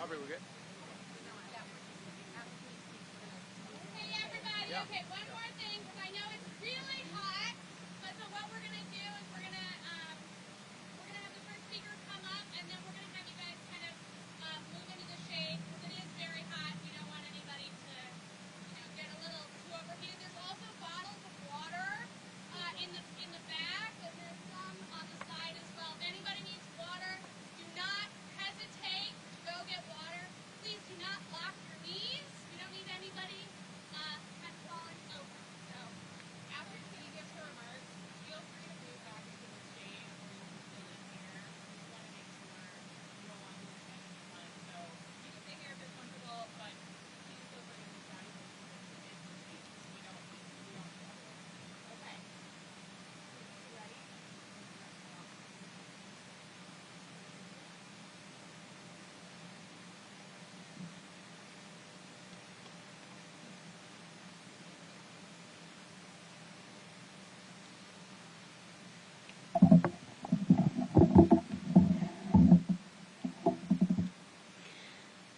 Aubrey, we're good? Hey everybody, okay, one more thing, because I know it's really hot, but so what we're going to do is we're going to have the first speaker come up, and then we're going to have you guys kind of move into the shade, because it is very hot. We don't want anybody to, get a little too overheated. There's also bottles of water in the back, and there's some on the side as well. If anybody needs water, do not hesitate to go get water. Please do not lock your knees. We don't need anybody kind of falling over. So after Katie gives her remarks, feel free to move back into the shade, or you can still in here. We just want to make sure you don't want to lose any sun. So you can stay here if you're comfortable, but please feel free to move back into the shade. We don't okay. You ready?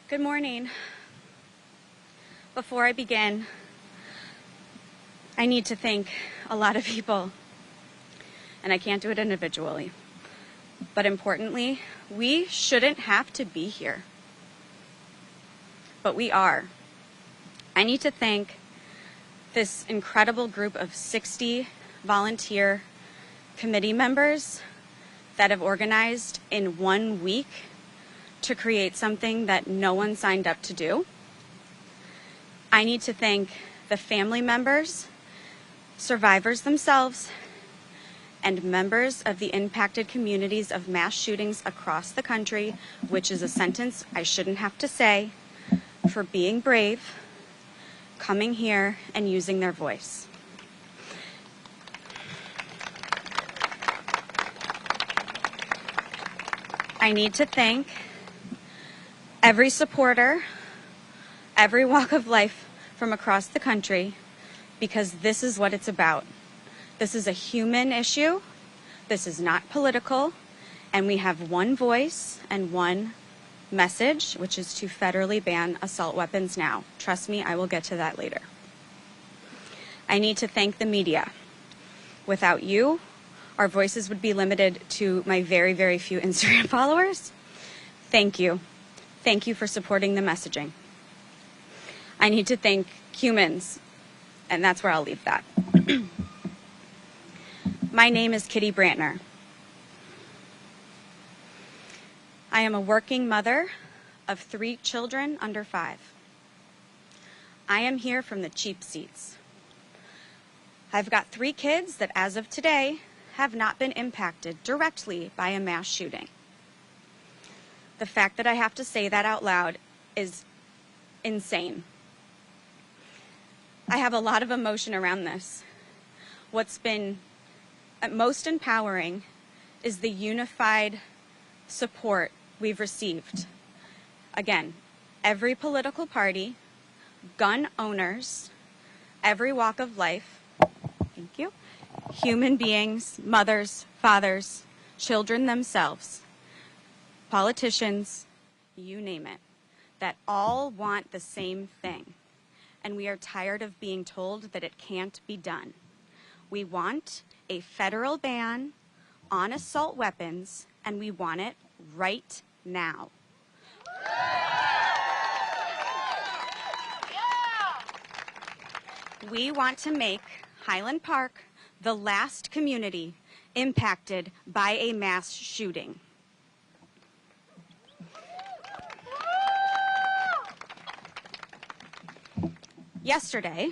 Good morning. Before I begin, I need to thank a lot of people, and I can't do it individually. But importantly, we shouldn't have to be here, but we are. I need to thank this incredible group of 60 volunteer committee members that have organized in 1 week to create something that no one signed up to do. I need to thank the family members, survivors themselves, and members of the impacted communities of mass shootings across the country, which is a sentence I shouldn't have to say, for being brave, coming here, and using their voice. I need to thank every supporter, every walk of life from across the country, because this is what it's about. This is a human issue. This is not political. And we have one voice and one message, which is to federally ban assault weapons now. Trust me, I will get to that later. I need to thank the media. Without you, our voices would be limited to my very, very few Instagram followers. Thank you. Thank you for supporting the messaging. I need to thank humans, and that's where I'll leave that. My name is Kitty Brantner. I am a working mother of 3 children under 5. I am here from the cheap seats. I've got 3 kids that, as of today, have not been impacted directly by a mass shooting. The fact that I have to say that out loud is insane. I have a lot of emotion around this. What's been most empowering is the unified support we've received. Again, every political party, gun owners, every walk of life, thank you, human beings, mothers, fathers, children themselves, politicians, you name it, that all want the same thing. And we are tired of being told that it can't be done. We want a federal ban on assault weapons, and we want it right now. We want to make Highland Park the last community impacted by a mass shooting. Yesterday,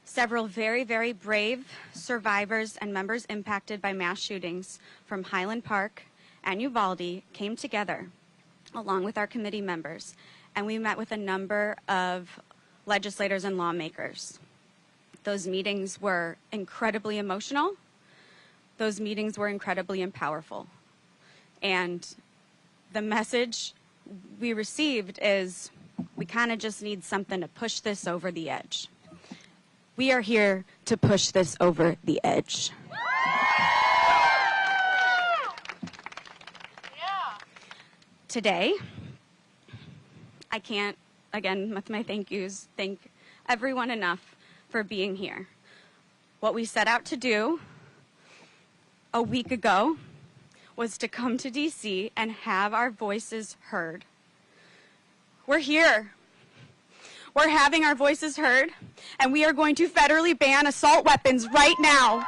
several very, very brave survivors and members impacted by mass shootings from Highland Park and Uvalde came together, along with our committee members, and we met with a number of legislators and lawmakers. Those meetings were incredibly emotional. Those meetings were incredibly powerful. And the message we received is we kind of just need something to push this over the edge. We are here to push this over the edge. Today, I can't, again, with my thank yous, thank everyone enough for being here. What we set out to do a week ago was to come to DC and have our voices heard. We're here. We're having our voices heard, and we are going to federally ban assault weapons right now.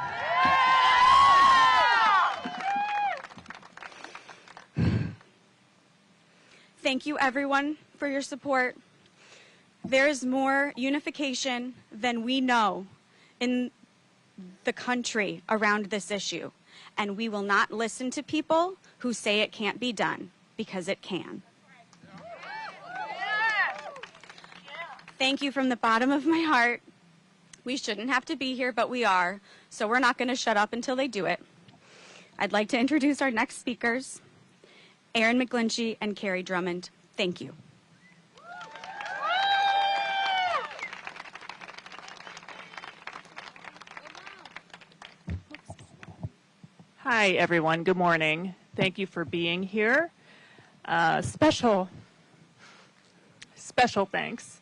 Thank you, everyone, for your support. There is more unification than we know in the country around this issue, and we will not listen to people who say it can't be done, because it can. Thank you from the bottom of my heart. We shouldn't have to be here, but we are, so we're not going to shut up until they do it. I'd like to introduce our next speakers, Erin McGlinchey and Carrie Drummond. Thank you. Hi, everyone. Good morning. Thank you for being here. Special thanks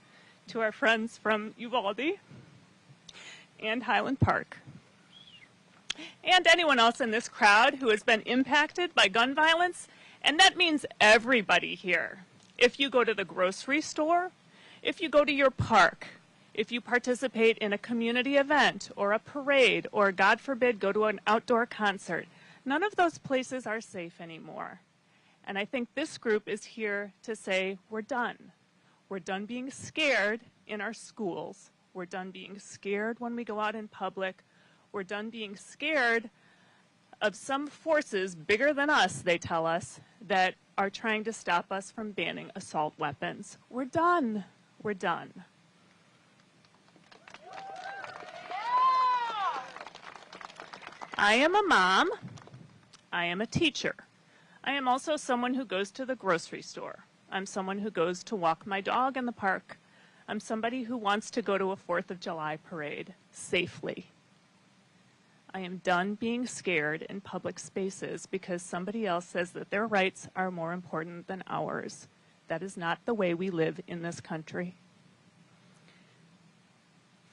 to our friends from Uvalde and Highland Park, and anyone else in this crowd who has been impacted by gun violence, and that means everybody here. If you go to the grocery store, if you go to your park, if you participate in a community event or a parade, or God forbid, go to an outdoor concert, none of those places are safe anymore. And I think this group is here to say, we're done. We're done being scared in our schools. We're done being scared when we go out in public. We're done being scared of some forces bigger than us, they tell us, that are trying to stop us from banning assault weapons. We're done. We're done. I am a mom. I am a teacher. I am also someone who goes to the grocery store. I'm someone who goes to walk my dog in the park. I'm somebody who wants to go to a 4th of July parade safely. I am done being scared in public spaces because somebody else says that their rights are more important than ours. That is not the way we live in this country.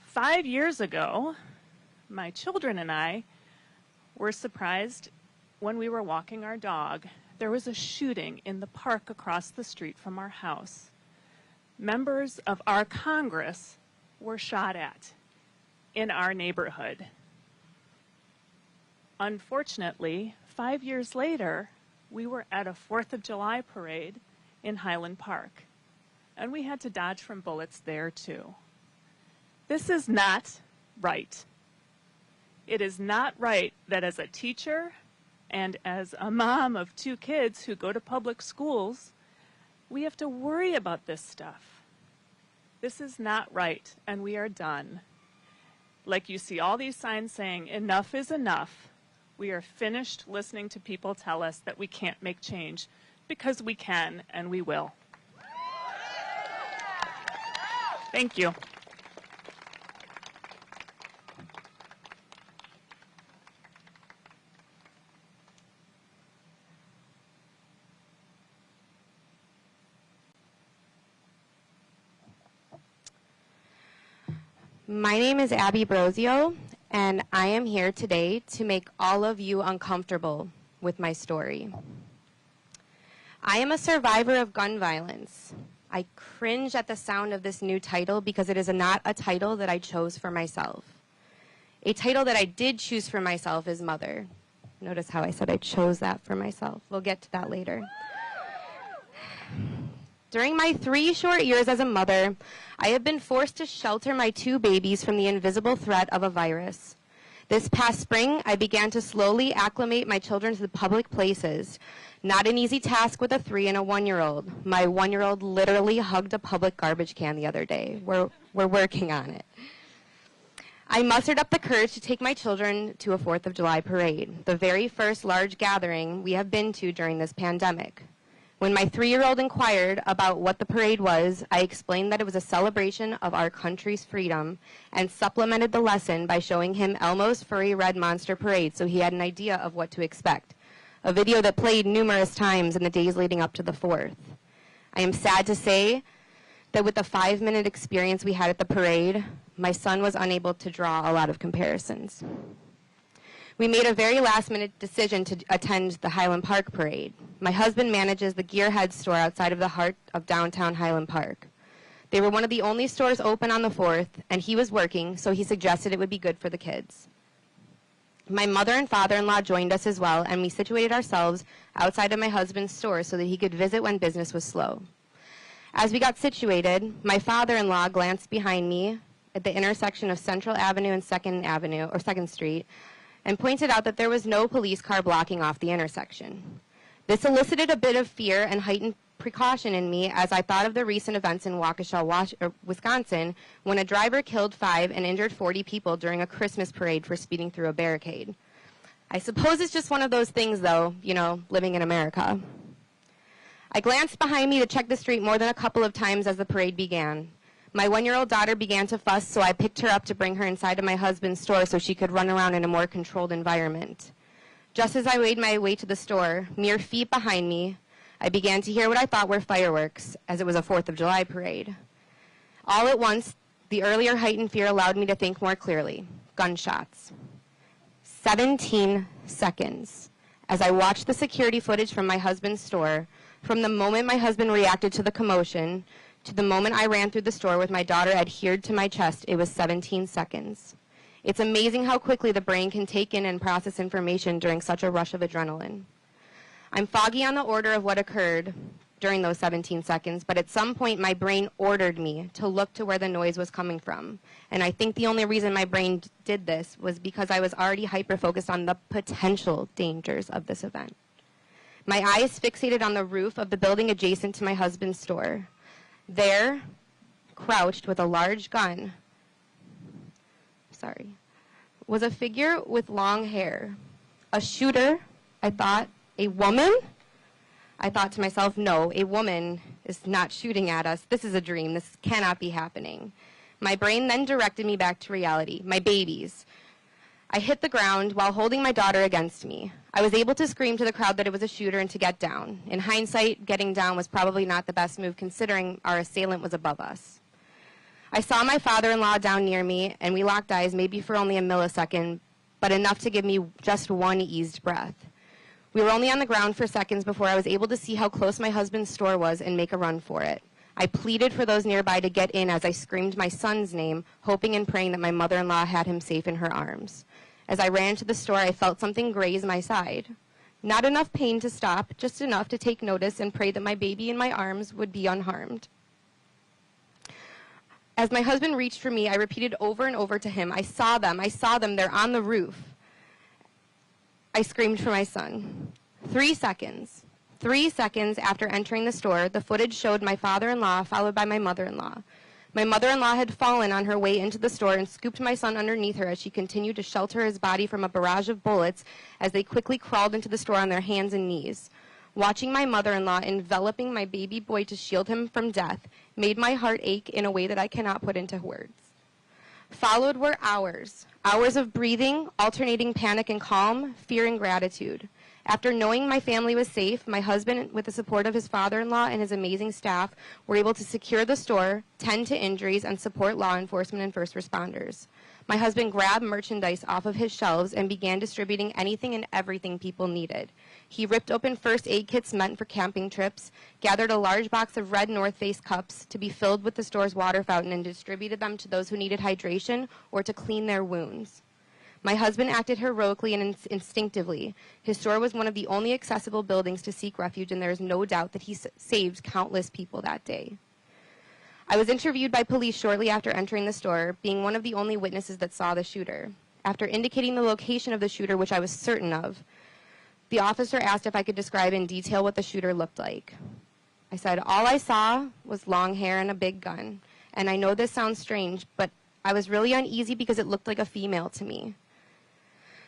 5 years ago, my children and I were surprised when we were walking our dog. There was a shooting in the park across the street from our house. Members of our Congress were shot at in our neighborhood. Unfortunately, 5 years later, we were at a 4th of July parade in Highland Park, and we had to dodge from bullets there too. This is not right. It is not right that as a teacher and as a mom of 2 kids who go to public schools, we have to worry about this stuff. This is not right, and we are done. Like you see all these signs saying, enough is enough. We are finished listening to people tell us that we can't make change, because we can and we will. Thank you. My name is Abby Brosio, and I am here today to make all of you uncomfortable with my story. I am a survivor of gun violence. I cringe at the sound of this new title because it is not a title that I chose for myself. A title that I did choose for myself is mother. Notice how I said I chose that for myself. We'll get to that later. During my 3 short years as a mother, I have been forced to shelter my 2 babies from the invisible threat of a virus. This past spring, I began to slowly acclimate my children to the public places. Not an easy task with a 3 and a 1-year-old. My 1-year-old literally hugged a public garbage can the other day. We're working on it. I mustered up the courage to take my children to a 4th of July parade, the very first large gathering we have been to during this pandemic. When my 3-year-old inquired about what the parade was, I explained that it was a celebration of our country's freedom and supplemented the lesson by showing him Elmo's Furry Red Monster Parade so he had an idea of what to expect, a video that played numerous times in the days leading up to the 4th. I am sad to say that with the 5-minute experience we had at the parade, my son was unable to draw a lot of comparisons. We made a very last-minute decision to attend the Highland Park parade. My husband manages the Gearhead store outside of the heart of downtown Highland Park. They were one of the only stores open on the 4th, and he was working, so he suggested it would be good for the kids. My mother and father-in-law joined us as well, and we situated ourselves outside of my husband's store so that he could visit when business was slow. As we got situated, my father-in-law glanced behind me at the intersection of Central Avenue and 2nd Street, and pointed out that there was no police car blocking off the intersection. This elicited a bit of fear and heightened precaution in me as I thought of the recent events in Waukesha, Wisconsin, when a driver killed 5 and injured 40 people during a Christmas parade for speeding through a barricade. I suppose it's just one of those things, though, you know, living in America. I glanced behind me to check the street more than a couple of times as the parade began. My 1-year-old daughter began to fuss, so I picked her up to bring her inside of my husband's store so she could run around in a more controlled environment. Just as I made my way to the store, mere feet behind me, I began to hear what I thought were fireworks, as it was a 4th of July parade. All at once, the earlier heightened fear allowed me to think more clearly. Gunshots. 17 seconds. As I watched the security footage from my husband's store, from the moment my husband reacted to the commotion, to the moment I ran through the store with my daughter adhered to my chest, it was 17 seconds. It's amazing how quickly the brain can take in and process information during such a rush of adrenaline. I'm foggy on the order of what occurred during those 17 seconds, but at some point my brain ordered me to look to where the noise was coming from. And I think the only reason my brain did this was because I was already hyper-focused on the potential dangers of this event. My eyes fixated on the roof of the building adjacent to my husband's store. There, crouched with a large gun, was a figure with long hair. A shooter, I thought. A woman? I thought to myself, no, a woman is not shooting at us. This is a dream. This cannot be happening. My brain then directed me back to reality. My babies. I hit the ground while holding my daughter against me. I was able to scream to the crowd that it was a shooter and to get down. In hindsight, getting down was probably not the best move considering our assailant was above us. I saw my father-in-law down near me, and we locked eyes maybe for only a millisecond, but enough to give me just one eased breath. We were only on the ground for seconds before I was able to see how close my husband's store was and make a run for it. I pleaded for those nearby to get in as I screamed my son's name, hoping and praying that my mother-in-law had him safe in her arms. As I ran to the store, I felt something graze my side. Not enough pain to stop, just enough to take notice and pray that my baby in my arms would be unharmed. As my husband reached for me, I repeated over and over to him, I saw them, they're on the roof. I screamed for my son. 3 seconds. 3 seconds after entering the store, the footage showed my father-in-law followed by my mother-in-law. My mother-in-law had fallen on her way into the store and scooped my son underneath her as she continued to shelter his body from a barrage of bullets as they quickly crawled into the store on their hands and knees. Watching my mother-in-law enveloping my baby boy to shield him from death made my heart ache in a way that I cannot put into words. Followed were hours of breathing, alternating panic and calm, fear and gratitude. After knowing my family was safe, my husband, with the support of his father-in-law and his amazing staff, were able to secure the store, tend to injuries, and support law enforcement and first responders. My husband grabbed merchandise off of his shelves and began distributing anything and everything people needed. He ripped open first aid kits meant for camping trips, gathered a large box of red North Face cups to be filled with the store's water fountain, and distributed them to those who needed hydration or to clean their wounds. My husband acted heroically and instinctively. His store was one of the only accessible buildings to seek refuge, and there is no doubt that he saved countless people that day. I was interviewed by police shortly after entering the store, being one of the only witnesses that saw the shooter. After indicating the location of the shooter, which I was certain of, the officer asked if I could describe in detail what the shooter looked like. I said, all I saw was long hair and a big gun. And I know this sounds strange, but I was really uneasy because it looked like a female to me.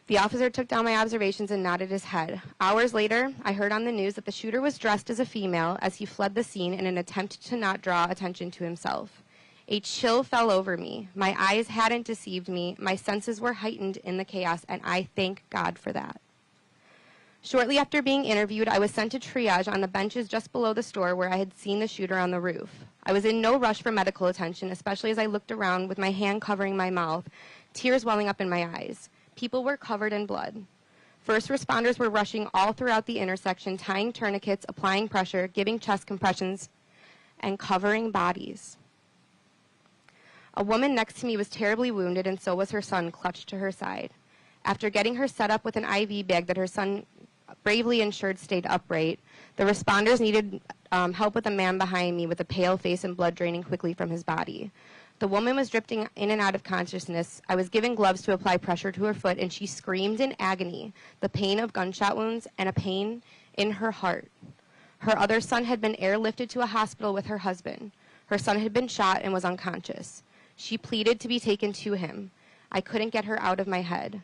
The officer took down my observations and nodded his head. Hours later, I heard on the news that the shooter was dressed as a female as he fled the scene in an attempt to not draw attention to himself. A chill fell over me. My eyes hadn't deceived me. My senses were heightened in the chaos, and I thank God for that. Shortly after being interviewed, I was sent to triage on the benches just below the store where I had seen the shooter on the roof. I was in no rush for medical attention, especially as I looked around with my hand covering my mouth, tears welling up in my eyes. People were covered in blood. First responders were rushing all throughout the intersection, tying tourniquets, applying pressure, giving chest compressions, and covering bodies. A woman next to me was terribly wounded, and so was her son, clutched to her side. After getting her set up with an IV bag that her son bravely ensured stayed upright, the responders needed help with a man behind me with a pale face and blood draining quickly from his body. The woman was drifting in and out of consciousness. I was given gloves to apply pressure to her foot, and she screamed in agony, the pain of gunshot wounds and a pain in her heart. Her other son had been airlifted to a hospital with her husband. Her son had been shot and was unconscious. She pleaded to be taken to him. I couldn't get her out of my head.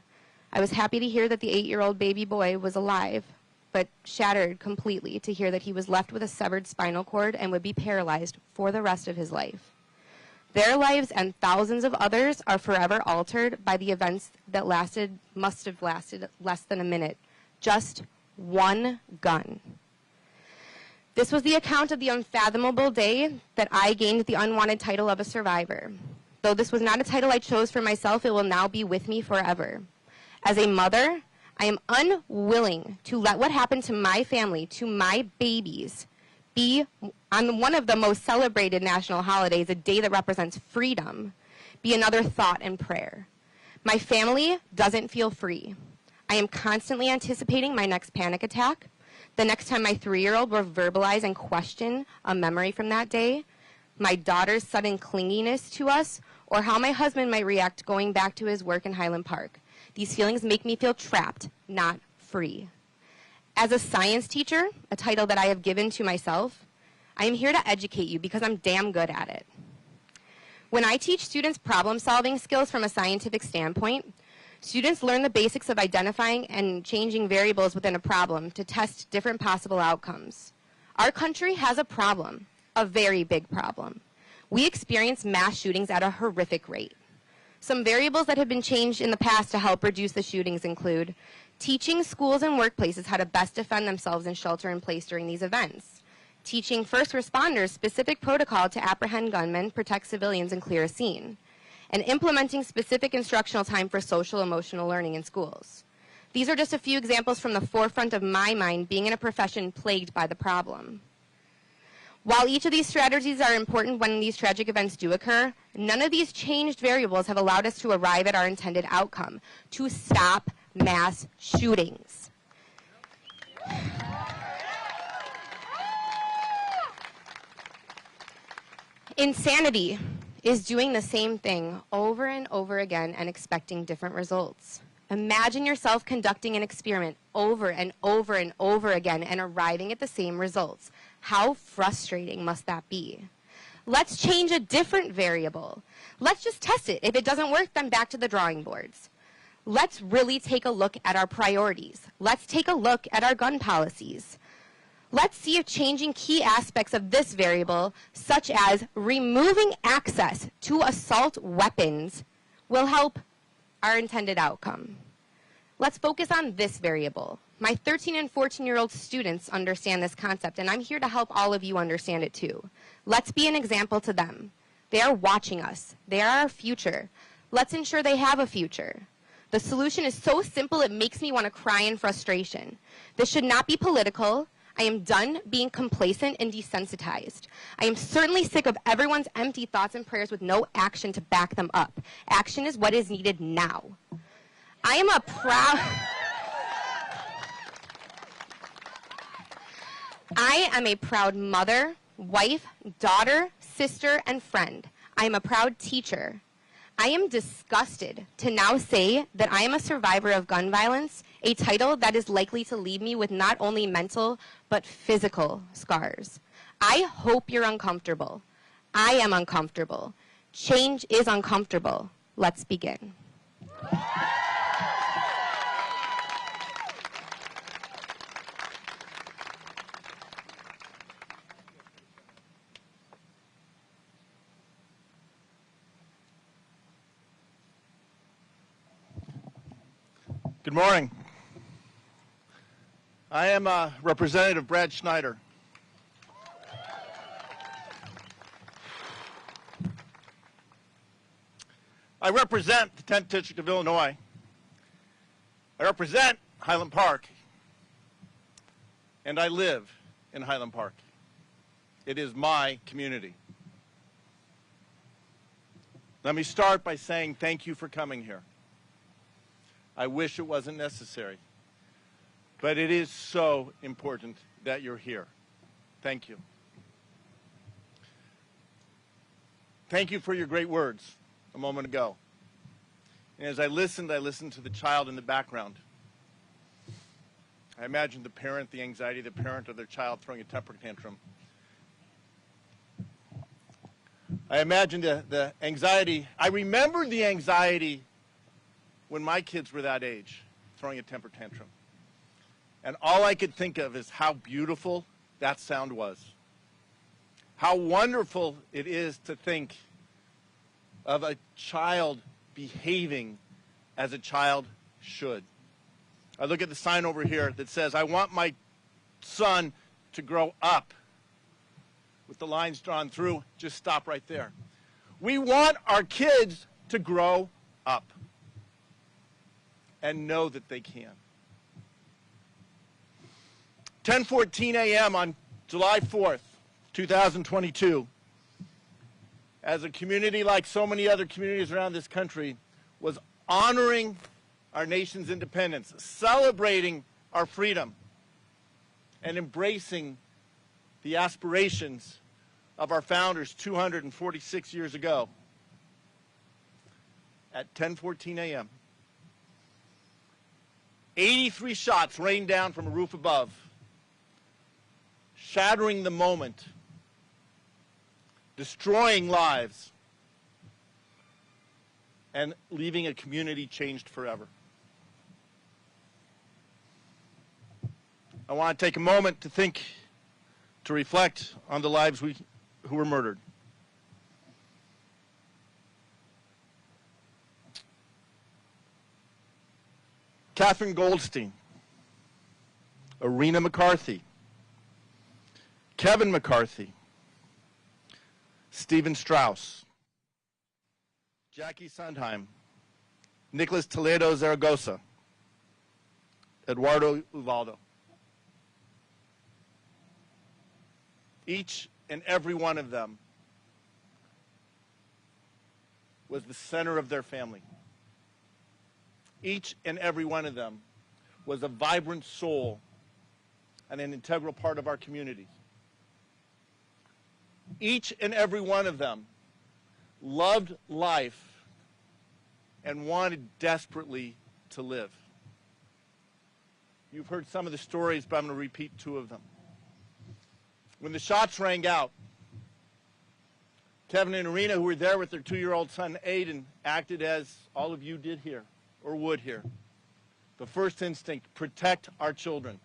I was happy to hear that the 8-year-old baby boy was alive, but shattered completely to hear that he was left with a severed spinal cord and would be paralyzed for the rest of his life. Their lives and thousands of others are forever altered by the events that must have lasted less than a minute. Just one gun. This was the account of the unfathomable day that I gained the unwanted title of a survivor. Though this was not a title I chose for myself, it will now be with me forever. As a mother, I am unwilling to let what happened to my family, to my babies, be on one of the most celebrated national holidays, a day that represents freedom, be another thought and prayer. My family doesn't feel free. I am constantly anticipating my next panic attack, the next time my 3-year-old will verbalize and question a memory from that day, my daughter's sudden clinginess to us, or how my husband might react going back to his work in Highland Park. These feelings make me feel trapped, not free. As a science teacher, a title that I have given to myself, I am here to educate you because I'm damn good at it. When I teach students problem-solving skills from a scientific standpoint, students learn the basics of identifying and changing variables within a problem to test different possible outcomes. Our country has a problem, a very big problem. We experience mass shootings at a horrific rate. Some variables that have been changed in the past to help reduce the shootings include teaching schools and workplaces how to best defend themselves and shelter in place during these events, teaching first responders specific protocol to apprehend gunmen, protect civilians, and clear a scene, and implementing specific instructional time for social emotional learning in schools. These are just a few examples from the forefront of my mind being in a profession plagued by the problem. While each of these strategies are important when these tragic events do occur, none of these changed variables have allowed us to arrive at our intended outcome, to stop mass shootings. Insanity is doing the same thing over and over again and expecting different results. Imagine yourself conducting an experiment over and over and over again and arriving at the same results. How frustrating must that be? Let's change a different variable. Let's just test it. If it doesn't work, then back to the drawing boards. Let's really take a look at our priorities. Let's take a look at our gun policies. Let's see if changing key aspects of this variable, such as removing access to assault weapons, will help our intended outcome. Let's focus on this variable. My 13 and 14-year-old students understand this concept, and I'm here to help all of you understand it too. Let's be an example to them. They are watching us. They are our future. Let's ensure they have a future. The solution is so simple it makes me want to cry in frustration. This should not be political. I am done being complacent and desensitized. I am certainly sick of everyone's empty thoughts and prayers with no action to back them up. Action is what is needed now. I am a proud mother, wife, daughter, sister, and friend. I am a proud teacher. I am disgusted to now say that I am a survivor of gun violence, a title that is likely to leave me with not only mental, but physical scars. I hope you're uncomfortable. I am uncomfortable. Change is uncomfortable. Let's begin. Good morning. I am Representative Brad Schneider. I represent the 10th District of Illinois. I represent Highland Park, and I live in Highland Park. It is my community. Let me start by saying thank you for coming here. I wish it wasn't necessary, but it is so important that you're here. Thank you. Thank you for your great words a moment ago. And as I listened to the child in the background. I imagined the parent, the anxiety of the parent of their child throwing a temper tantrum. I imagined the anxiety. I remember the anxiety when my kids were that age, throwing a temper tantrum. And all I could think of is how beautiful that sound was. How wonderful it is to think of a child behaving as a child should. I look at the sign over here that says, I want my son to grow up. With the lines drawn through, just stop right there. We want our kids to grow up and know that they can. 10:14 a.m. on July 4th, 2022, as a community like so many other communities around this country was honoring our nation's independence, celebrating our freedom, and embracing the aspirations of our founders 246 years ago. At 10:14 a.m., 83 shots rained down from a roof above, shattering the moment, destroying lives, and leaving a community changed forever. I want to take a moment to think, to reflect on the lives who were murdered. Catherine Goldstein, Irina McCarthy, Kevin McCarthy, Stephen Strauss, Jackie Sondheim, Nicholas Toledo Zaragoza, Eduardo Uvalde. Each and every one of them was the center of their family. Each and every one of them was a vibrant soul and an integral part of our communities. Each and every one of them loved life and wanted desperately to live. You've heard some of the stories, but I'm going to repeat two of them. When the shots rang out, Kevin and Irina, who were there with their 2-year-old son, Aiden, acted as all of you did here, or would here. The first instinct, protect our children.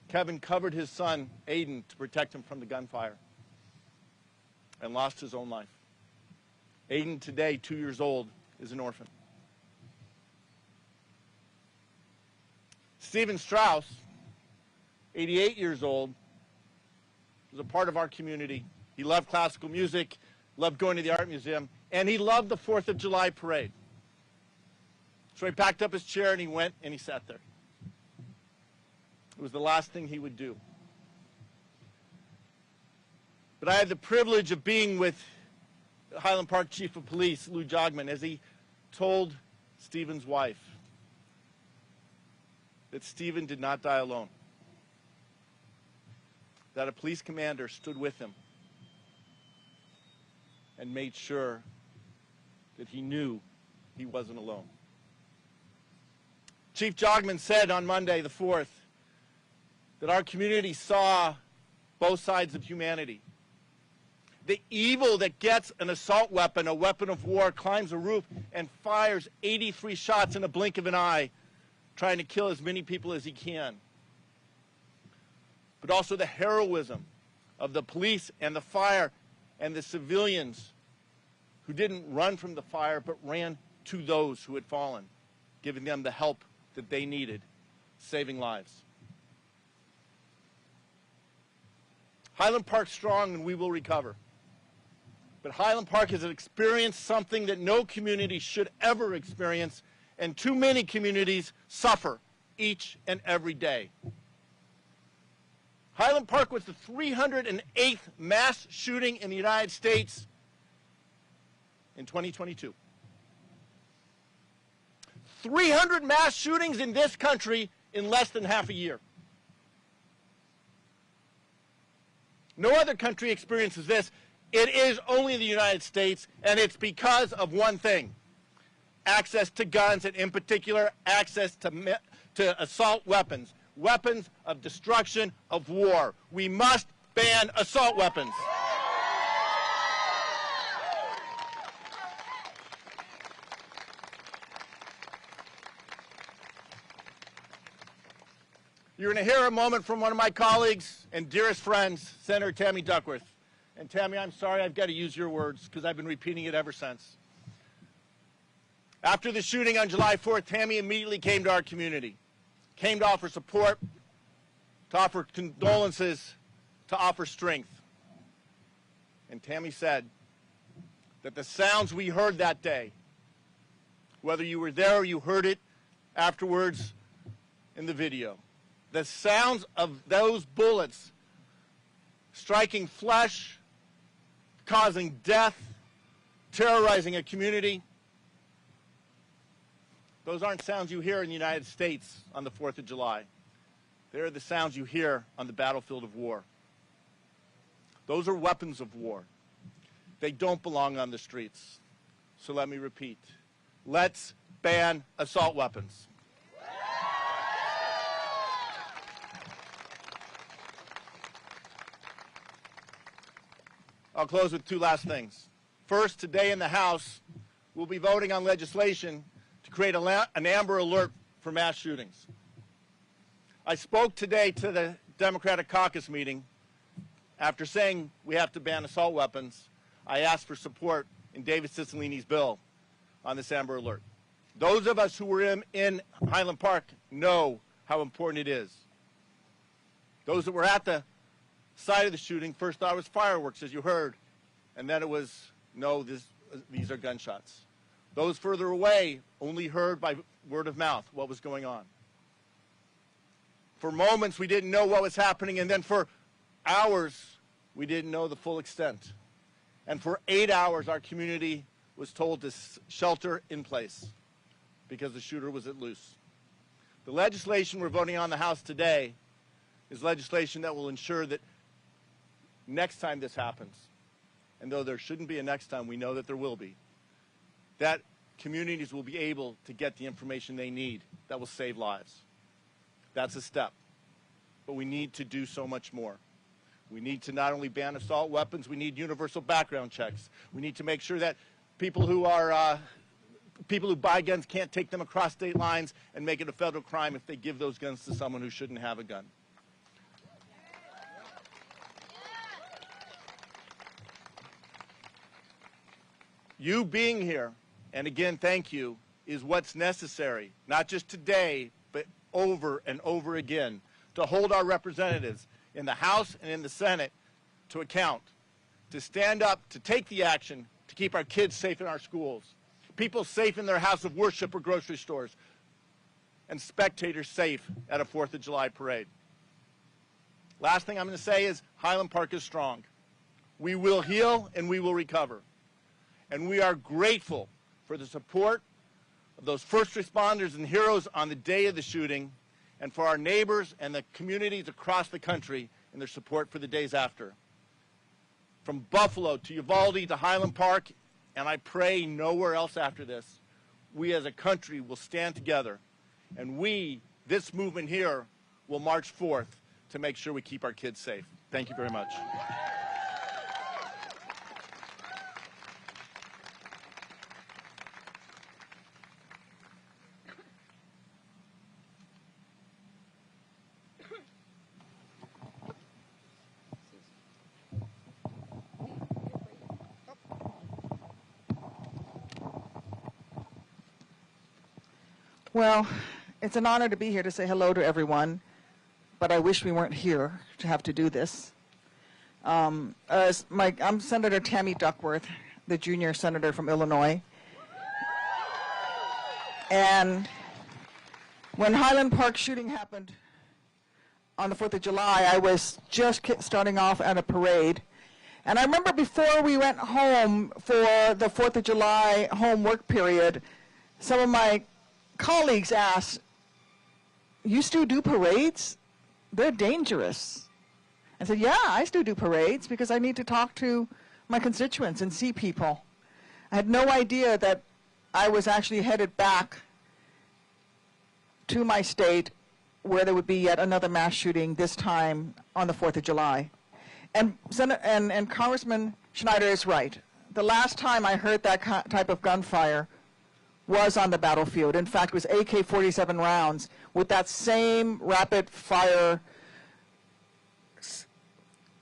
Kevin covered his son, Aiden, to protect him from the gunfire and lost his own life. Aiden, today, 2 years old, is an orphan. Stephen Strauss, 88 years old, was a part of our community. He loved classical music, loved going to the art museum, and he loved the 4th of July parade. So he packed up his chair and he went and he sat there. It was the last thing he would do. But I had the privilege of being with Highland Park Chief of Police, Lou Jogman, as he told Stephen's wife that Stephen did not die alone, that a police commander stood with him and made sure that he knew he wasn't alone. Chief Jogman said on Monday the 4th that our community saw both sides of humanity. The evil that gets an assault weapon, a weapon of war, climbs a roof and fires 83 shots in a blink of an eye, trying to kill as many people as he can. But also the heroism of the police and the fire and the civilians who didn't run from the fire but ran to those who had fallen, giving them the help that they needed, saving lives. Highland Park's strong and we will recover. But Highland Park has experienced something that no community should ever experience, and too many communities suffer each and every day. Highland Park was the 308th mass shooting in the United States in 2022. 300 mass shootings in this country in less than half a year. No other country experiences this. It is only the United States, and it's because of one thing: access to guns, and in particular, access to assault weapons, weapons of destruction, of war. We must ban assault weapons. You're going to hear a moment from one of my colleagues and dearest friends, Senator Tammy Duckworth. And Tammy, I'm sorry I've got to use your words because I've been repeating it ever since. After the shooting on July 4th, Tammy immediately came to our community, came to offer support, to offer condolences, to offer strength. And Tammy said that the sounds we heard that day, whether you were there or you heard it afterwards in the video, the sounds of those bullets striking flesh, causing death, terrorizing a community, those aren't sounds you hear in the United States on the 4th of July. They're the sounds you hear on the battlefield of war. Those are weapons of war. They don't belong on the streets. So let me repeat. Let's ban assault weapons. I'll close with two last things. First, today in the House, we'll be voting on legislation to create an Amber Alert for mass shootings. I spoke today to the Democratic caucus meeting. After saying we have to ban assault weapons, I asked for support in David Cicilline's bill on this Amber Alert. Those of us who were in Highland Park know how important it is. Those that were at the site of the shooting first thought it was fireworks, as you heard, and then it was, no, these are gunshots. Those further away only heard by word of mouth what was going on. For moments we didn't know what was happening, and then for hours we didn't know the full extent. And for 8 hours our community was told to shelter in place because the shooter was at loose. The legislation we're voting on in the House today is legislation that will ensure that next time this happens, and though there shouldn't be a next time, we know that there will be, that communities will be able to get the information they need that will save lives. That's a step. But we need to do so much more. We need to not only ban assault weapons, we need universal background checks. We need to make sure that people who buy guns can't take them across state lines and make it a federal crime if they give those guns to someone who shouldn't have a gun. You being here, and again, thank you, is what's necessary, not just today, but over and over again, to hold our representatives in the House and in the Senate to account, to stand up, to take the action, to keep our kids safe in our schools, people safe in their house of worship or grocery stores, and spectators safe at a 4th of July parade. Last thing I'm going to say is Highland Park is strong. We will heal and we will recover. And we are grateful for the support of those first responders and heroes on the day of the shooting, and for our neighbors and the communities across the country in their support for the days after. From Buffalo to Uvalde to Highland Park, and I pray nowhere else after this, we as a country will stand together, and we, this movement here, will march forth to make sure we keep our kids safe. Thank you very much. Well, It's an honor to be here to say hello to everyone, but I wish we weren't here to have to do this. I'm Senator Tammy Duckworth, the junior senator from Illinois. And when Highland Park shooting happened on the 4th of July, I was just starting off at a parade. And I remember before we went home for the 4th of July home work period, some of my colleagues asked, "You still do parades? They're dangerous." I said, "Yeah, I still do parades because I need to talk to my constituents and see people." I had no idea that I was actually headed back to my state where there would be yet another mass shooting, this time on the 4th of July. And Congressman Schneider is right. The last time I heard that type of gunfire was on the battlefield. In fact, it was AK-47 rounds with that same rapid fire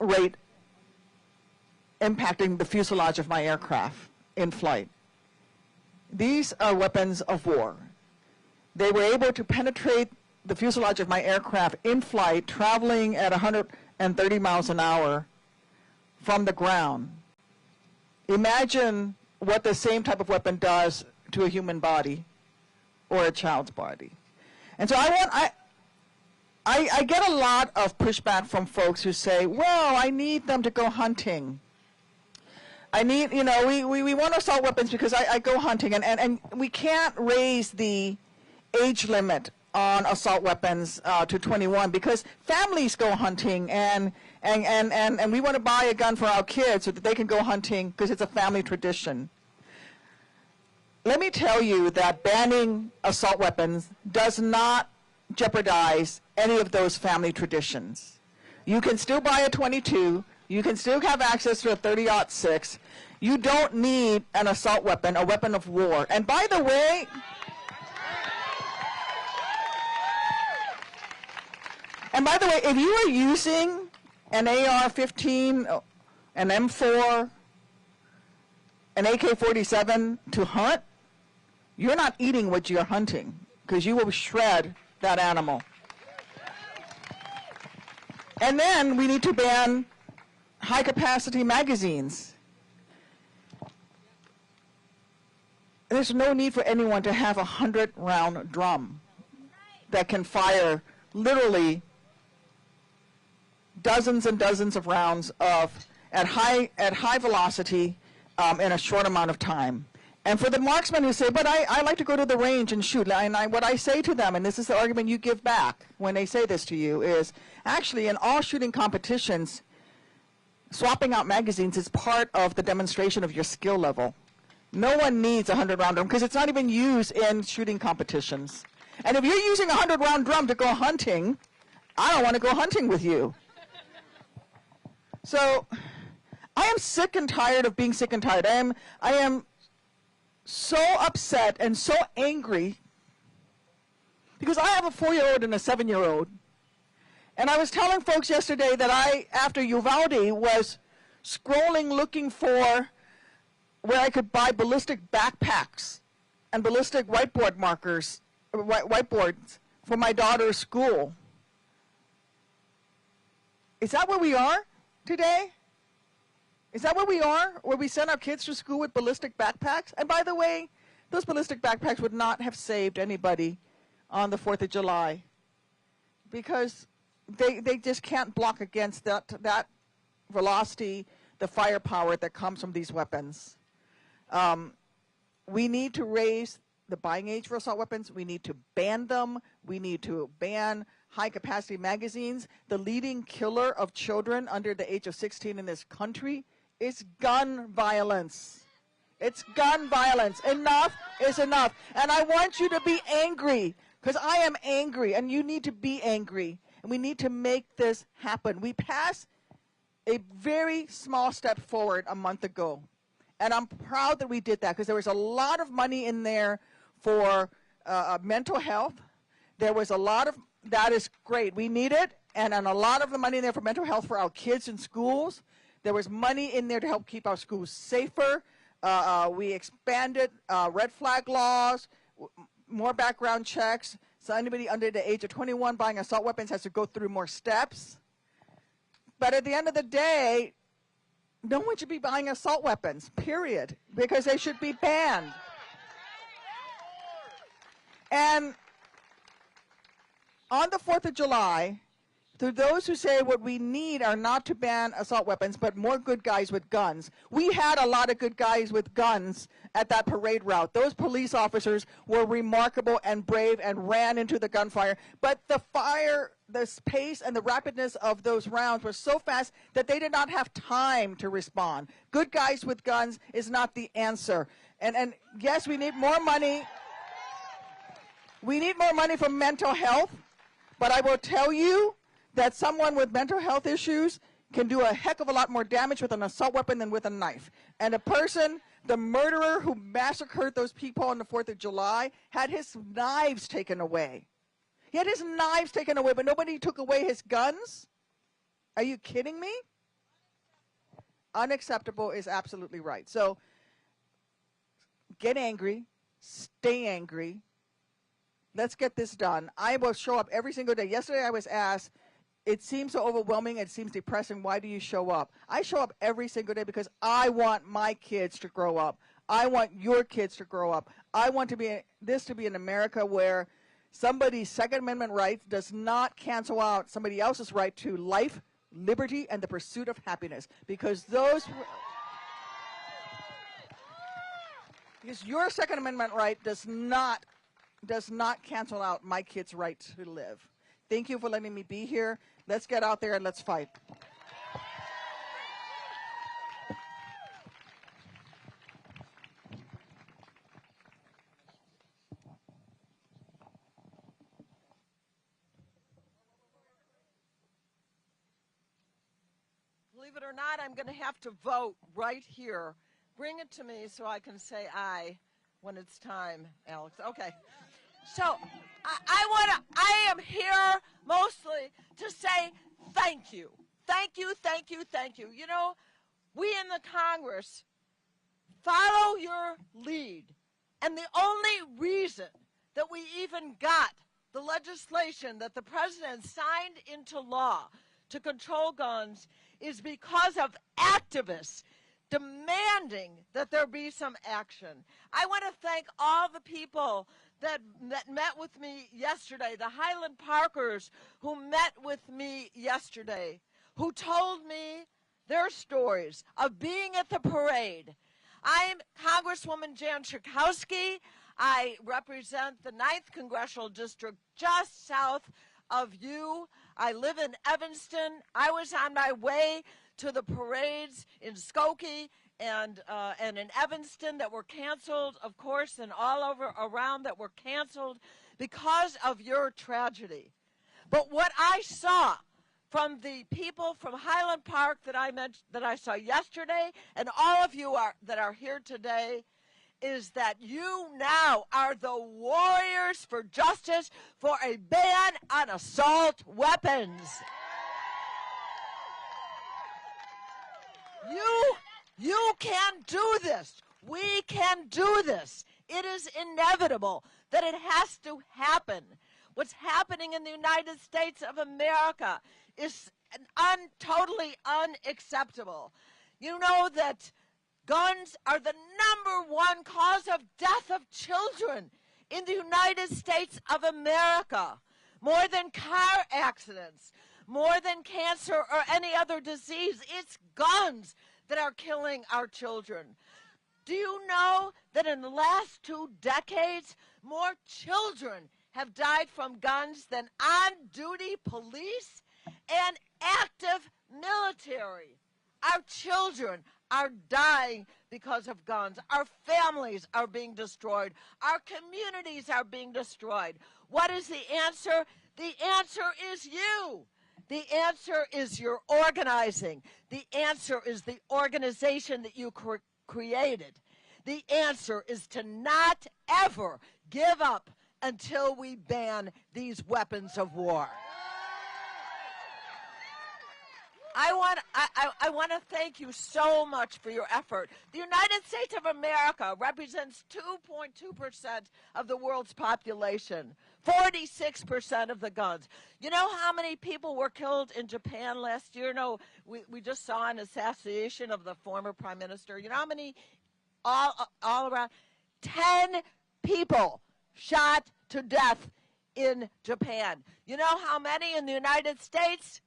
rate impacting the fuselage of my aircraft in flight. These are weapons of war. They were able to penetrate the fuselage of my aircraft in flight, traveling at 130 miles an hour from the ground. Imagine what the same type of weapon does to a human body or a child's body. And so I get a lot of pushback from folks who say, well, I need them to go hunting. I need, you know, we want assault weapons because I go hunting, and we can't raise the age limit on assault weapons to 21 because families go hunting, and we want to buy a gun for our kids so that they can go hunting because it's a family tradition. Let me tell you that banning assault weapons does not jeopardize any of those family traditions. You can still buy a .22. You can still have access to a .30-06. You don't need an assault weapon, a weapon of war. And by the way, if you are using an AR-15, an M4, an AK-47 to hunt, you're not eating what you're hunting because you will shred that animal. And then we need to ban high-capacity magazines. There's no need for anyone to have a 100-round drum that can fire literally dozens and dozens of rounds at high velocity in a short amount of time. And for the marksmen who say, but I like to go to the range and shoot, and what I say to them, and this is the argument you give back when they say this to you, is actually in all shooting competitions, swapping out magazines is part of the demonstration of your skill level. No one needs a 100-round drum because it's not even used in shooting competitions. And if you're using a 100-round drum to go hunting, I don't want to go hunting with you. So I am sick and tired of being sick and tired. I am so upset and so angry because I have a 4-year-old and a 7-year-old. And I was telling folks yesterday that I, after Uvalde, was scrolling looking for where I could buy ballistic backpacks and ballistic whiteboard markers, whiteboards for my daughter's school. Is that where we are today? Is that where we are, where we send our kids to school with ballistic backpacks? And by the way, those ballistic backpacks would not have saved anybody on the 4th of July because they just can't block against that velocity, the firepower that comes from these weapons. We need to raise the buying age for assault weapons. We need to ban them. We need to ban high-capacity magazines. The leading killer of children under the age of 16 in this country is gun violence. It's gun violence. Enough is enough. And I want you to be angry because I am angry and you need to be angry. And we need to make this happen. We passed a very small step forward a month ago. And I'm proud that we did that because there was a lot of money in there for mental health. There was a lot of, that is great. We need it. And a lot of the money in there for mental health for our kids in schools. There was money in there to help keep our schools safer. We expanded red flag laws, more background checks, So anybody under the age of 21 buying assault weapons has to go through more steps. But at the end of the day, no one should be buying assault weapons, period, because they should be banned. And on the 4th of July, to those who say what we need are not to ban assault weapons, but more good guys with guns. We had a lot of good guys with guns at that parade route. Those police officers were remarkable and brave and ran into the gunfire. But the fire, the pace and the rapidness of those rounds were so fast that they did not have time to respond. Good guys with guns is not the answer. And yes, we need more money. We need more money for mental health. But I will tell you that someone with mental health issues can do a heck of a lot more damage with an assault weapon than with a knife. And a person, the murderer who massacred those people on the 4th of July, had his knives taken away. He had his knives taken away, but nobody took away his guns? Are you kidding me? Unacceptable is absolutely right. So get angry, stay angry. Let's get this done. I will show up every single day. Yesterday I was asked, it seems so overwhelming, it seems depressing, why do you show up? I show up every single day because I want my kids to grow up. I want your kids to grow up. I want this to be an America where somebody's Second Amendment right does not cancel out somebody else's right to life, liberty, and the pursuit of happiness. Because your Second Amendment right does not cancel out my kids' right to live. Thank you for letting me be here. Let's get out there and let's fight. Believe it or not, I'm going to have to vote right here. Bring it to me so I can say aye when it's time, Alex. Okay. So I am here mostly to say thank you. Thank you, thank you, thank you. You know, we in the Congress follow your lead. And the only reason that we even got the legislation that the president signed into law to control guns is because of activists demanding that there be some action. I want to thank all the people that met with me yesterday, the Highland Parkers who met with me yesterday, who told me their stories of being at the parade. I'm Congresswoman Jan Schakowsky. I represent the 9th Congressional District just south of you. I live in Evanston. I was on my way to the parades in Skokie and in Evanston that were canceled, of course, and all over around that were canceled because of your tragedy. But what I saw from the people from Highland Park that I saw yesterday, and all of you that are here today, is that you now are the warriors for justice for a ban on assault weapons. You can do this. We can do this. It is inevitable that it has to happen. What's happening in the United States of America is totally unacceptable. You know that guns are the #1 cause of death of children in the United States of America. More than car accidents, more than cancer or any other disease. It's guns that are killing our children. Do you know that in the last 2 decades, more children have died from guns than on-duty police and active military? Our children are dying because of guns. Our families are being destroyed. Our communities are being destroyed. What is the answer? The answer is you. The answer is your organizing. The answer is the organization that you created. The answer is to not ever give up until we ban these weapons of war. I want to thank you so much for your effort. The United States of America represents 2.2% of the world's population. 46% of the guns. You know how many people were killed in Japan last year? No, we just saw an assassination of the former prime minister. You know how many all around? 10 people shot to death in Japan. You know how many in the United States?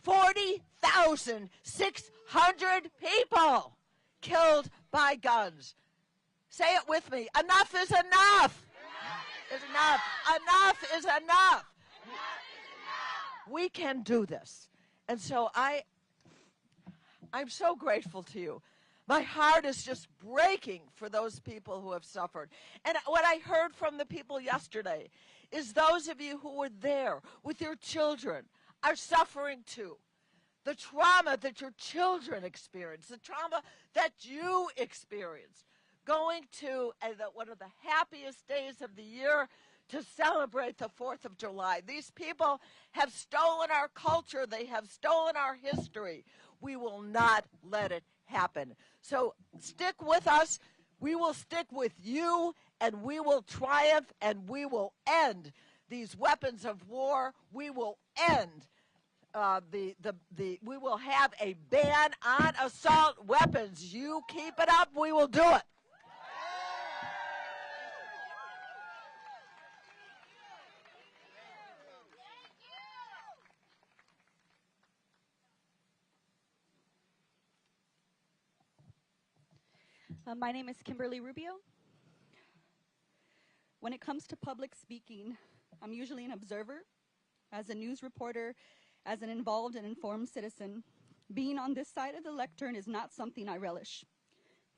40,600 people killed by guns. Say it with me. Enough is enough. Is enough. Enough is enough. We can do this. And so I'm so grateful to you. My heart is just breaking for those people who have suffered. And what I heard from the people yesterday is those of you who were there with your children are suffering too. The trauma that your children experience, the trauma that you experience, going to one of the happiest days of the year to celebrate the 4th of July. These people have stolen our culture. They have stolen our history. We will not let it happen. So stick with us. We will stick with you, and we will triumph, and we will end these weapons of war. We will end we will have a ban on assault weapons. You keep it up, we will do it. My name is Kimberly Rubio. When it comes to public speaking, I'm usually an observer. As a news reporter, as an involved and informed citizen, being on this side of the lectern is not something I relish.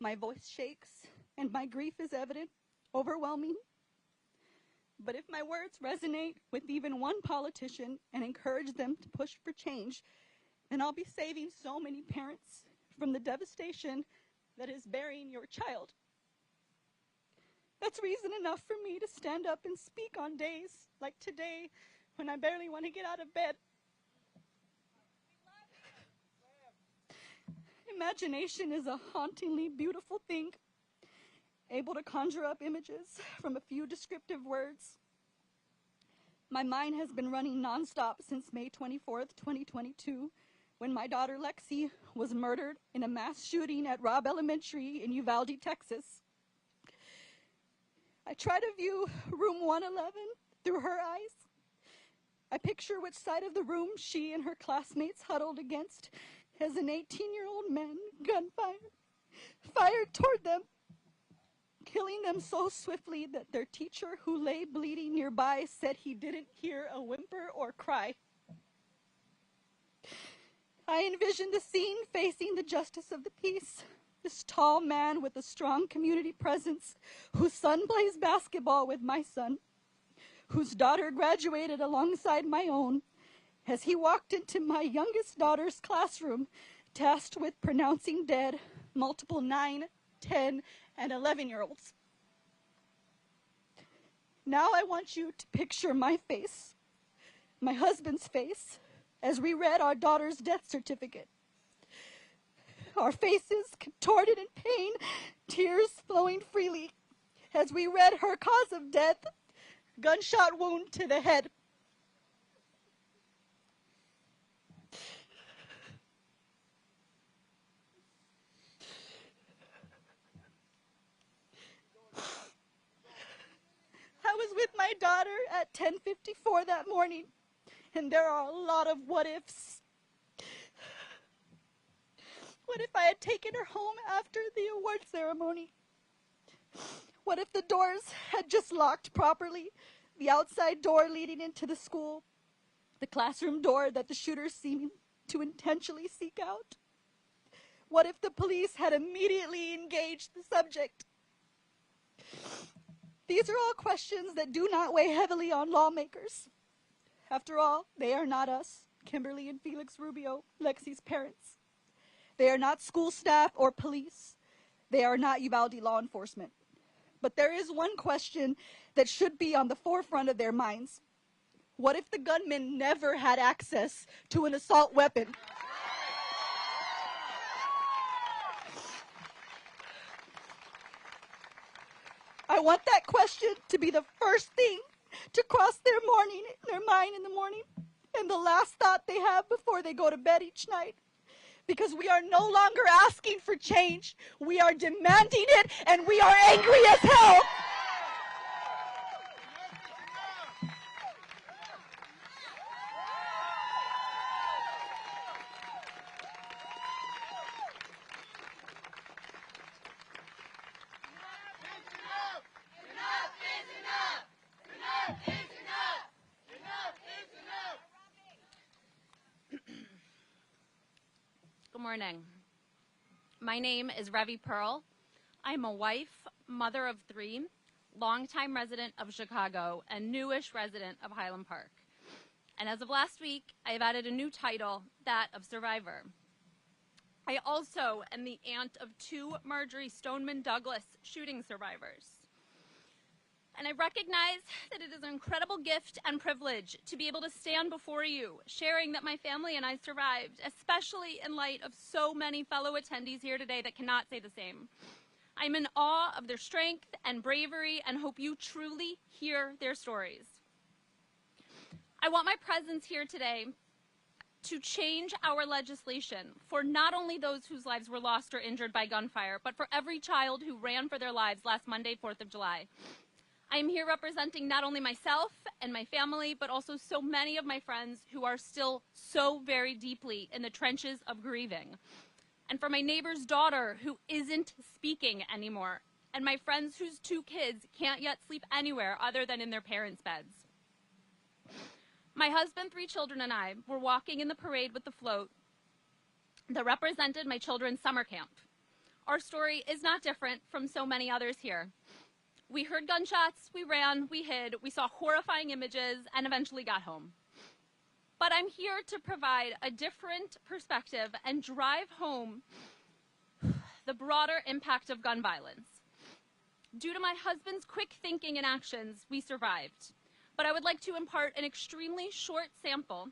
My voice shakes, and my grief is evident, overwhelming. But if my words resonate with even one politician and encourage them to push for change, then I'll be saving so many parents from the devastation that is burying your child. That's reason enough for me to stand up and speak on days like today when I barely want to get out of bed. Imagination is a hauntingly beautiful thing, able to conjure up images from a few descriptive words. My mind has been running nonstop since May 24th, 2022, when my daughter Lexi was murdered in a mass shooting at Robb Elementary in Uvalde, Texas. I try to view room 111 through her eyes. I picture which side of the room she and her classmates huddled against as an 18-year-old man, gunfire, fired toward them, killing them so swiftly that their teacher, who lay bleeding nearby, said he didn't hear a whimper or cry. I envisioned the scene facing the justice of the peace, this tall man with a strong community presence, whose son plays basketball with my son, whose daughter graduated alongside my own, as he walked into my youngest daughter's classroom, tasked with pronouncing dead multiple 9, 10, and 11-year-olds. Now I want you to picture my face, my husband's face, as we read our daughter's death certificate. Our faces contorted in pain, tears flowing freely, as we read her cause of death, gunshot wound to the head. I was with my daughter at 10:54 that morning, and there are a lot of what ifs. What if I had taken her home after the award ceremony? What if the doors had just locked properly? The outside door leading into the school, the classroom door that the shooters seemed to intentionally seek out? What if the police had immediately engaged the subject? These are all questions that do not weigh heavily on lawmakers. After all, they are not us, Kimberly and Felix Rubio, Lexi's parents. They are not school staff or police. They are not Uvalde law enforcement. But there is one question that should be on the forefront of their minds. What if the gunman never had access to an assault weapon? I want that question to be the first thing to cross their mind in the morning and the last thought they have before they go to bed each night. Because we are no longer asking for change. We are demanding it, and we are angry as hell. Good morning. My name is Revi Pearl. I'm a wife, mother of 3, longtime resident of Chicago, and newish resident of Highland Park. And as of last week, I've added a new title, that of survivor. I also am the aunt of 2 Marjorie Stoneman Douglas shooting survivors. And I recognize that it is an incredible gift and privilege to be able to stand before you, sharing that my family and I survived, especially in light of so many fellow attendees here today that cannot say the same. I'm in awe of their strength and bravery and hope you truly hear their stories. I want my presence here today to change our legislation for not only those whose lives were lost or injured by gunfire, but for every child who ran for their lives last Monday, 4th of July. I am here representing not only myself and my family, but also so many of my friends who are still so very deeply in the trenches of grieving. And for my neighbor's daughter who isn't speaking anymore, and my friends whose 2 kids can't yet sleep anywhere other than in their parents' beds. My husband, 3 children, and I were walking in the parade with the float that represented my children's summer camp. Our story is not different from so many others here. We heard gunshots, we ran, we hid, we saw horrifying images, and eventually got home. But I'm here to provide a different perspective and drive home the broader impact of gun violence. Due to my husband's quick thinking and actions, we survived. But I would like to impart an extremely short sample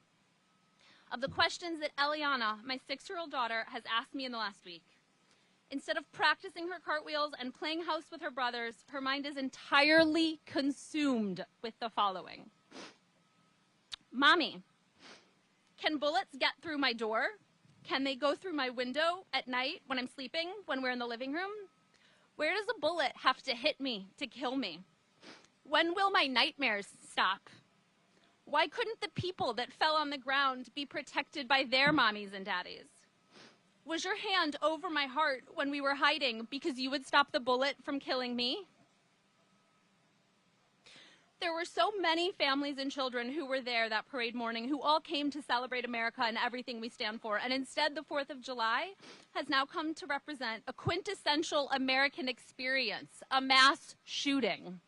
of the questions that Eliana, my 6-year-old daughter, has asked me in the last week. Instead of practicing her cartwheels and playing house with her brothers, her mind is entirely consumed with the following. Mommy, can bullets get through my door? Can they go through my window at night when I'm sleeping, when we're in the living room? Where does a bullet have to hit me to kill me? When will my nightmares stop? Why couldn't the people that fell on the ground be protected by their mommies and daddies? Was your hand over my heart when we were hiding because you would stop the bullet from killing me? There were so many families and children who were there that parade morning who all came to celebrate America and everything we stand for. And instead, the 4th of July has now come to represent a quintessential American experience, a mass shooting.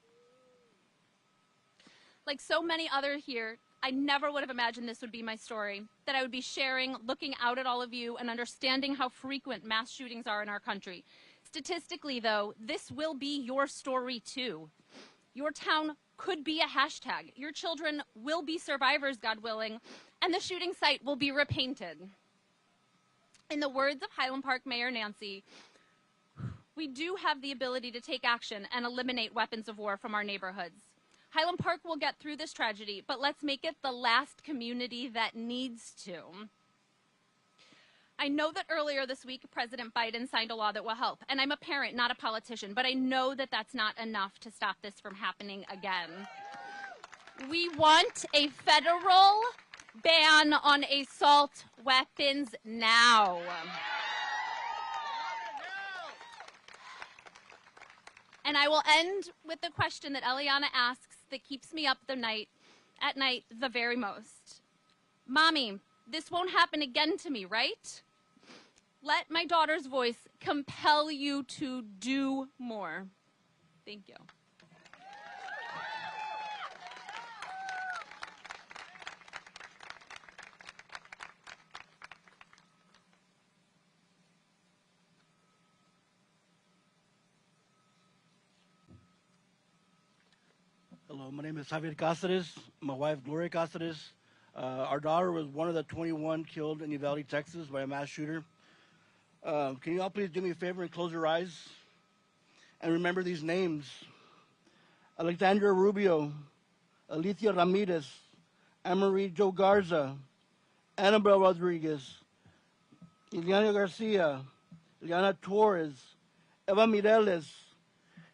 Like so many others here, I never would have imagined this would be my story, that I would be sharing, looking out at all of you, and understanding how frequent mass shootings are in our country. Statistically, though, this will be your story, too. Your town could be a hashtag. Your children will be survivors, God willing, and the shooting site will be repainted. In the words of Highland Park Mayor Nancy, we do have the ability to take action and eliminate weapons of war from our neighborhoods. Highland Park will get through this tragedy, but let's make it the last community that needs to. I know that earlier this week, President Biden signed a law that will help, and I'm a parent, not a politician, but I know that that's not enough to stop this from happening again. We want a federal ban on assault weapons now. And I will end with the question that Eliana asks that keeps me up at night the very most. Mommy, this won't happen again to me, right? Let my daughter's voice compel you to do more. Thank you. Hello, my name is Javier Cáceres. My wife, Gloria Cáceres. Our daughter was one of the 21 killed in Uvalde, Texas by a mass shooter. Can you all please do me a favor and close your eyes and remember these names? Alexandra Rubio, Alicia Ramirez, Anne-Marie Jo Garza, Annabelle Rodriguez, Ileana Garcia, Ileana Torres, Eva Mireles,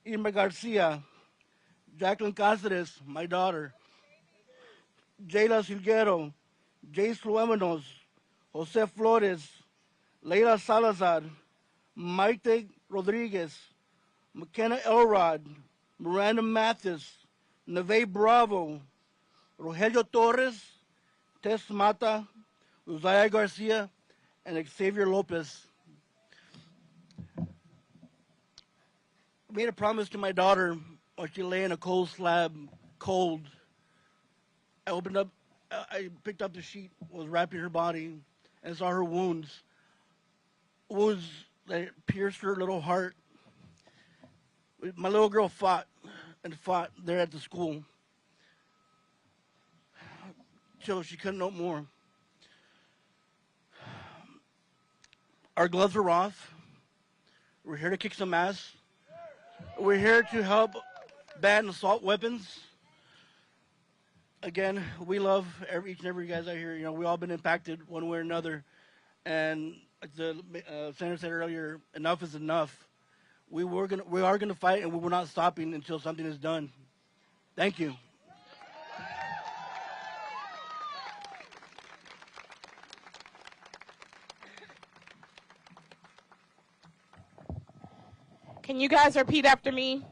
Irma Garcia, Jacqueline Cáceres, my daughter, Jayla Silguero, Jace Luemenos, Jose Flores, Leila Salazar, Maite Rodriguez, McKenna Elrod, Miranda Mathis, Neve Bravo, Rogelio Torres, Tess Mata, Uzziah Garcia, and Xavier Lopez. I made a promise to my daughter while she lay in a cold slab, cold. I picked up the sheet, was wrapping her body, and saw her wounds that pierced her little heart. My little girl fought there at the school till she couldn't no more. Our gloves are off. We're here to kick some ass. We're here to help ban assault weapons. Again, we love each and every guys out here. You know, we all been impacted one way or another. And like the senator said earlier, enough is enough. We are gonna fight, and we're not stopping until something is done. Thank you. Can you guys repeat after me?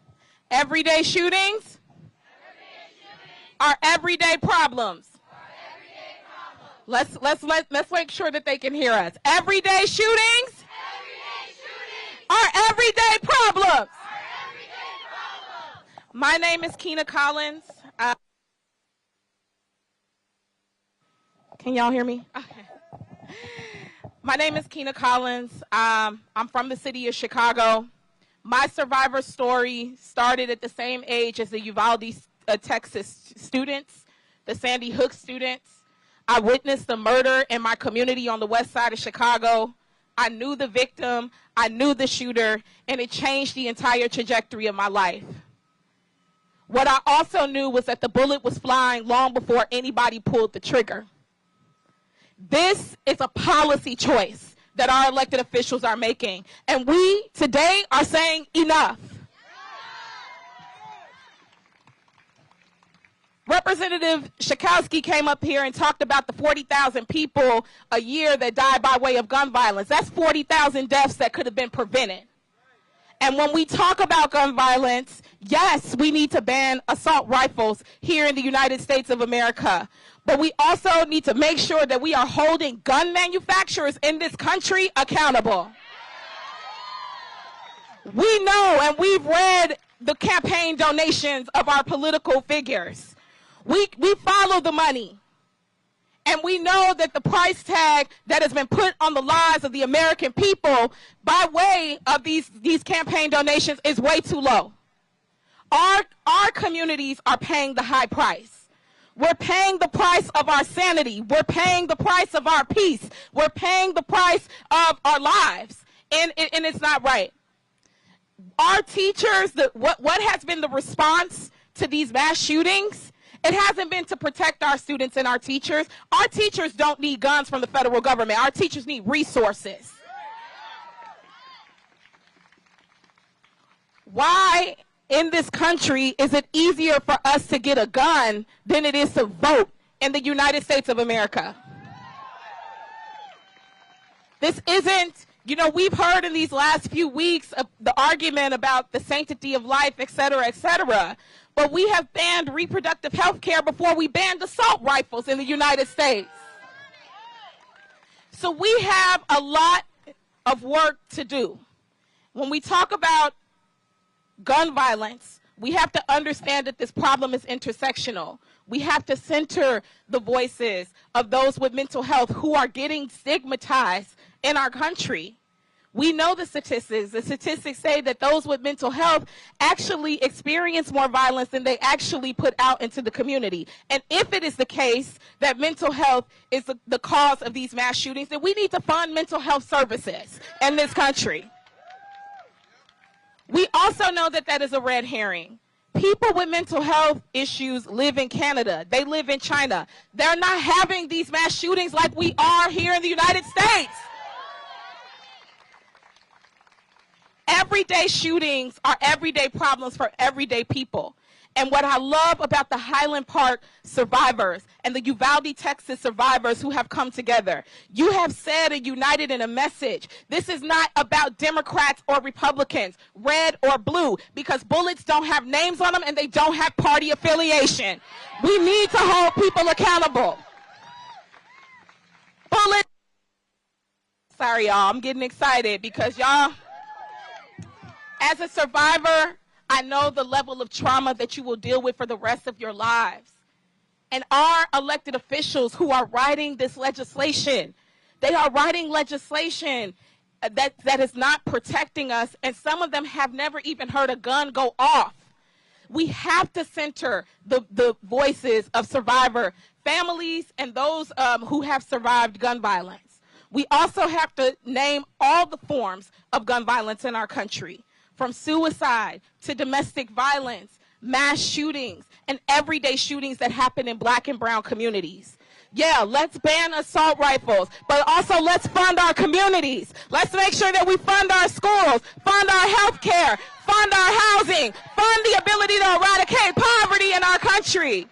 Everyday shootings are everyday problems. Let's make sure that they can hear us. Everyday shootings are everyday problems. My name is Keena Collins. Can y'all hear me? Okay. My name is Keena Collins. I'm from the city of Chicago. My survivor story started at the same age as the Uvalde, Texas students, the Sandy Hook students. I witnessed the murder in my community on the west side of Chicago. I knew the victim, I knew the shooter, and it changed the entire trajectory of my life. What I also knew was that the bullet was flying long before anybody pulled the trigger. This is a policy choice that our elected officials are making, and we today are saying enough. Representative Schakowsky came up here and talked about the 40,000 people a year that die by way of gun violence. That's 40,000 deaths that could have been prevented. And when we talk about gun violence, yes, we need to ban assault rifles here in the United States of America. But we also need to make sure that we are holding gun manufacturers in this country accountable. We know, and we've read the campaign donations of our political figures. We follow the money. And we know that the price tag that has been put on the lives of the American people by way of these campaign donations is way too low. Our communities are paying the high price. We're paying the price of our sanity. We're paying the price of our peace. We're paying the price of our lives. And it's not right. Our teachers, what has been the response to these mass shootings? It hasn't been to protect our students and our teachers. Our teachers don't need guns from the federal government. Our teachers need resources. Why in this country is it easier for us to get a gun than it is to vote in the United States of America? This isn't, you know, we've heard in these last few weeks of the argument about the sanctity of life, et cetera, but we have banned reproductive health care before we banned assault rifles in the United States. So we have a lot of work to do. When we talk about gun violence, we have to understand that this problem is intersectional. We have to center the voices of those with mental health who are getting stigmatized in our country. We know the statistics. The statistics say that those with mental health actually experience more violence than they actually put out into the community. And if it is the case that mental health is the cause of these mass shootings, then we need to fund mental health services in this country. We also know that that is a red herring. People with mental health issues live in Canada. They live in China. They're not having these mass shootings like we are here in the United States. Everyday shootings are everyday problems for everyday people. And what I love about the Highland Park survivors and the Uvalde, Texas survivors who have come together, you have said and united in a message. This is not about Democrats or Republicans, red or blue, because bullets don't have names on them and they don't have party affiliation. We need to hold people accountable. Bullets. Sorry, y'all, I'm getting excited because y'all, as a survivor, I know the level of trauma that you will deal with for the rest of your lives. And our elected officials who are writing this legislation, they are writing legislation that is not protecting us, and some of them have never even heard a gun go off. We have to center the voices of survivor families and those who have survived gun violence. We also have to name all the forms of gun violence in our country, from suicide to domestic violence, mass shootings, and everyday shootings that happen in black and brown communities. Yeah, let's ban assault rifles, but also let's fund our communities. Let's make sure that we fund our schools, fund our health care, fund our housing, fund the ability to eradicate poverty in our country.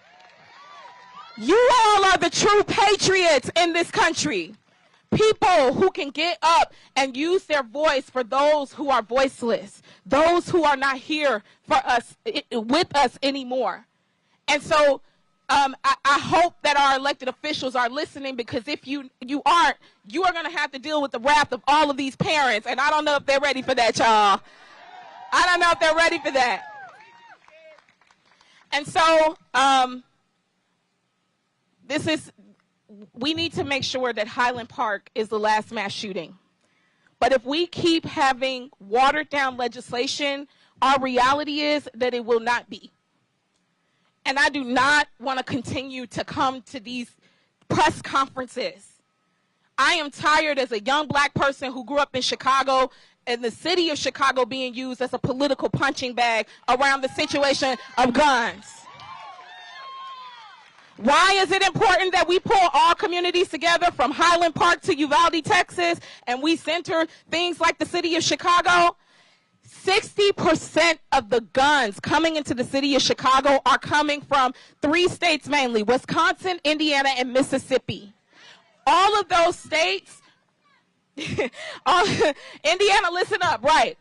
You all are the true patriots in this country. People who can get up and use their voice for those who are voiceless, those who are not here for us, with us anymore. And so I hope that our elected officials are listening, because if you aren't, you are going to have to deal with the wrath of all of these parents. And I don't know if they're ready for that, y'all. I don't know if they're ready for that. And so we need to make sure that Highland Park is the last mass shooting. But if we keep having watered down legislation, our reality is that it will not be. And I do not want to continue to come to these press conferences. I am tired as a young black person who grew up in Chicago and the city of Chicago being used as a political punching bag around the situation of guns. Why is it important that we pull all communities together from Highland Park to Uvalde, Texas, and we center things like the city of Chicago? 60% of the guns coming into the city of Chicago are coming from 3 states mainly: Wisconsin, Indiana, and Mississippi. All of those states, Indiana, listen up, right?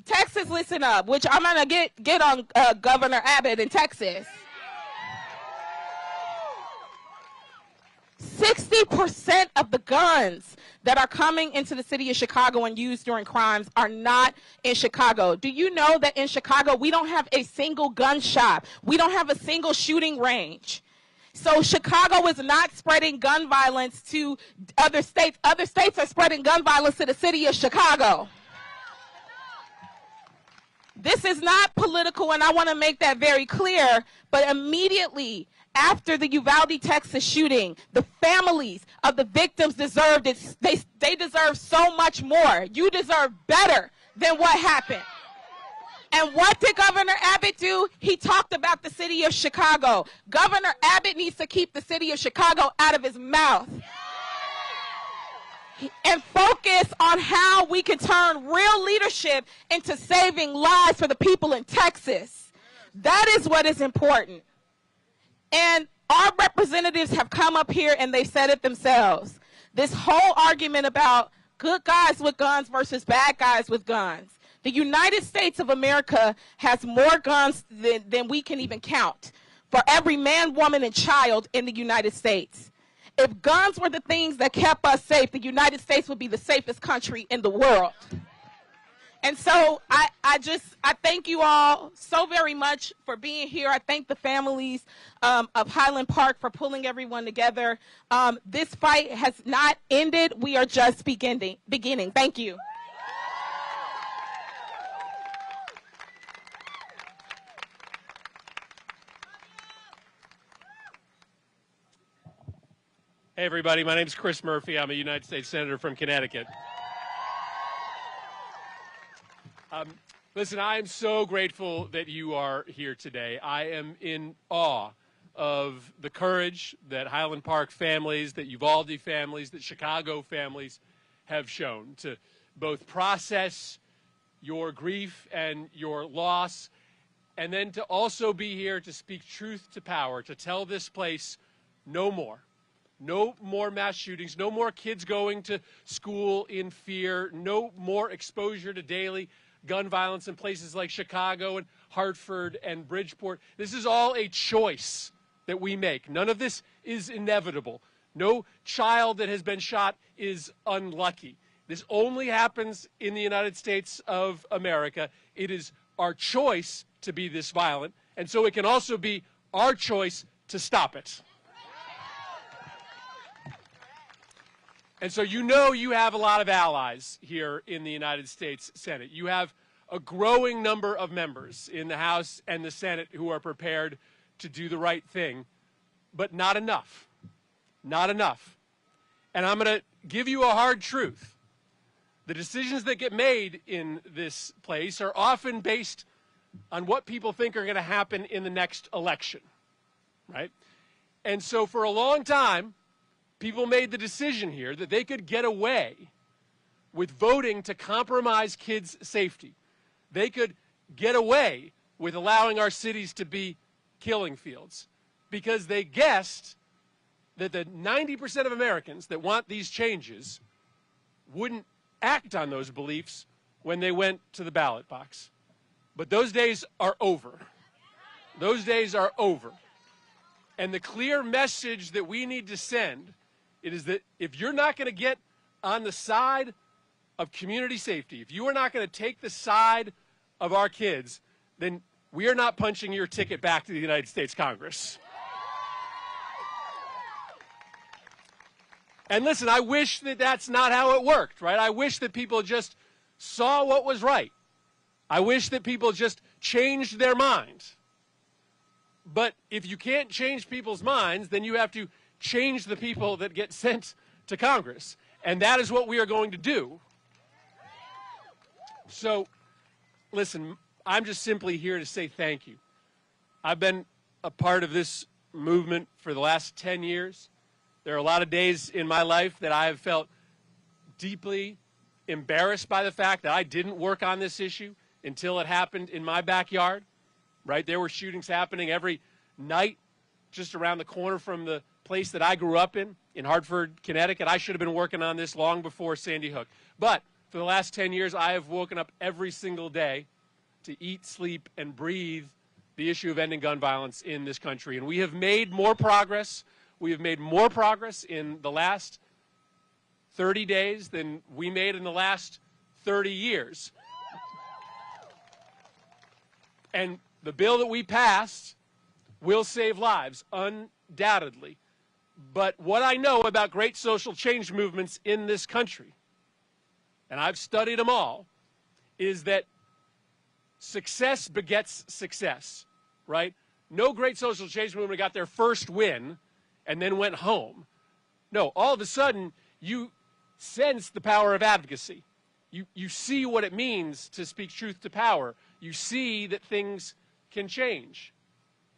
Texas, listen up, which I'm going to get on Governor Abbott in Texas. 60% of the guns that are coming into the city of Chicago and used during crimes are not in Chicago. Do you know that in Chicago we don't have a single gun shop? We don't have a single shooting range. So Chicago is not spreading gun violence to other states. Other states are spreading gun violence to the city of Chicago. This is not political, and I want to make that very clear, but immediately after the Uvalde, Texas shooting, the families of the victims deserved it. They deserve so much more. You deserve better than what happened. And what did Governor Abbott do? He talked about the city of Chicago. Governor Abbott needs to keep the city of Chicago out of his mouth and focus on how we can turn real leadership into saving lives for the people in Texas. That is what is important. And our representatives have come up here and they've said it themselves. This whole argument about good guys with guns versus bad guys with guns. The United States of America has more guns than we can even count for every man, woman, and child in the United States. If guns were the things that kept us safe, the United States would be the safest country in the world. And so I thank you all so very much for being here. I thank the families of Highland Park for pulling everyone together. This fight has not ended. We are just beginning. Thank you. Hey, everybody. My name is Chris Murphy. I'm a United States Senator from Connecticut. Listen, I am so grateful that you are here today. I am in awe of the courage that Highland Park families, that Uvalde families, that Chicago families have shown to both process your grief and your loss, and then to also be here to speak truth to power, to tell this place no more. No more mass shootings, no more kids going to school in fear, no more exposure to daily gun violence in places like Chicago and Hartford and Bridgeport. This is all a choice that we make. None of this is inevitable. No child that has been shot is unlucky. This only happens in the United States of America. It is our choice to be this violent, and so it can also be our choice to stop it. And so you know you have a lot of allies here in the United States Senate. You have a growing number of members in the House and the Senate who are prepared to do the right thing, but not enough. Not enough. And I'm going to give you a hard truth. The decisions that get made in this place are often based on what people think are going to happen in the next election, right? And so for a long time, people made the decision here that they could get away with voting to compromise kids' safety. They could get away with allowing our cities to be killing fields because they guessed that the 90% of Americans that want these changes wouldn't act on those beliefs when they went to the ballot box. But those days are over. Those days are over. And the clear message that we need to send is that if you're not going to get on the side of community safety, if you are not going to take the side of our kids, then we are not punching your ticket back to the United States Congress. And listen, I wish that that's not how it worked, right? I wish that people just saw what was right. I wish that people just changed their minds. But if you can't change people's minds, then you have to change the people that get sent to Congress. And that is what we are going to do. So, listen, I'm just simply here to say thank you. I've been a part of this movement for the last 10 years. There are a lot of days in my life that I have felt deeply embarrassed by the fact that I didn't work on this issue until it happened in my backyard, right? There were shootings happening every night just around the corner from the place that I grew up in Hartford, Connecticut. I should have been working on this long before Sandy Hook. But for the last 10 years, I have woken up every single day to eat, sleep, and breathe the issue of ending gun violence in this country. And we have made more progress. We have made more progress in the last 30 days than we made in the last 30 years. And the bill that we passed will save lives, undoubtedly. But what I know about great social change movements in this country, and I've studied them all, is that success begets success, right? No great social change movement got their first win and then went home. No, all of a sudden, you sense the power of advocacy. You see what it means to speak truth to power. You see that things can change.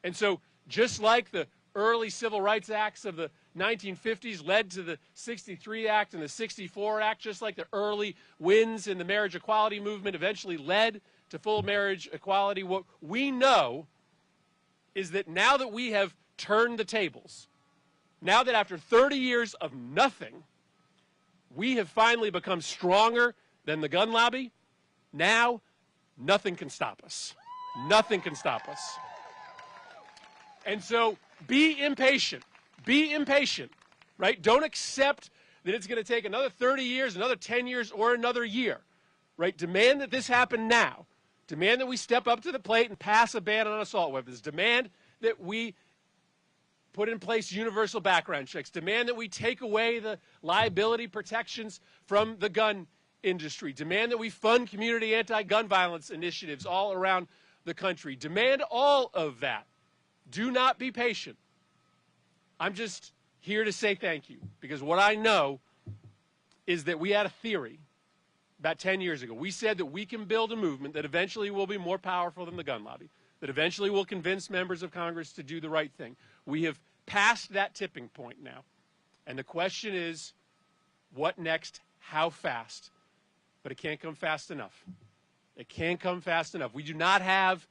And so just like the early civil rights acts of the 1950s led to the 63 Act and the 64 Act, just like the early wins in the marriage equality movement eventually led to full marriage equality, what we know is that now that we have turned the tables, now that after 30 years of nothing, we have finally become stronger than the gun lobby, now nothing can stop us. Nothing can stop us. And so be impatient. Be impatient, right? Don't accept that it's going to take another 30 years, another 10 years, or another year, right? Demand that this happen now. Demand that we step up to the plate and pass a ban on assault weapons. Demand that we put in place universal background checks. Demand that we take away the liability protections from the gun industry. Demand that we fund community anti-gun violence initiatives all around the country. Demand all of that. Do not be patient. I'm just here to say thank you, because what I know is that we had a theory about 10 years ago. We said that we can build a movement that eventually will be more powerful than the gun lobby, that eventually will convince members of Congress to do the right thing. We have passed that tipping point now. And the question is, what next? How fast? But it can't come fast enough. It can't come fast enough. We do not have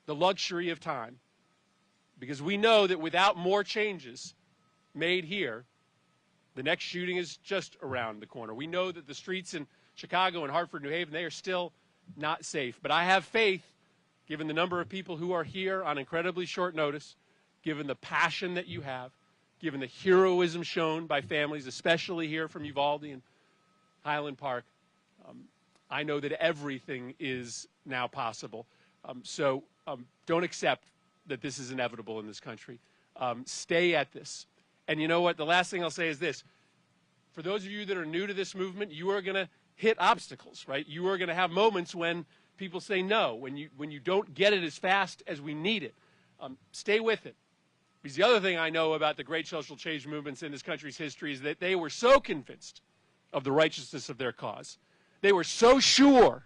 the luxury of time, because we know that without more changes made here, the next shooting is just around the corner. We know that the streets in Chicago and Hartford, New Haven, they are still not safe. But I have faith, given the number of people who are here on incredibly short notice, given the passion that you have, given the heroism shown by families, especially here from Uvalde and Highland Park, I know that everything is now possible. So don't accept that this is inevitable in this country. Stay at this. And you know what? The last thing I'll say is this. For those of you that are new to this movement, you are going to hit obstacles, right? You are going to have moments when people say no, when you don't get it as fast as we need it. Stay with it. Because the other thing I know about the great social change movements in this country's history is that they were so convinced of the righteousness of their cause. They were so sure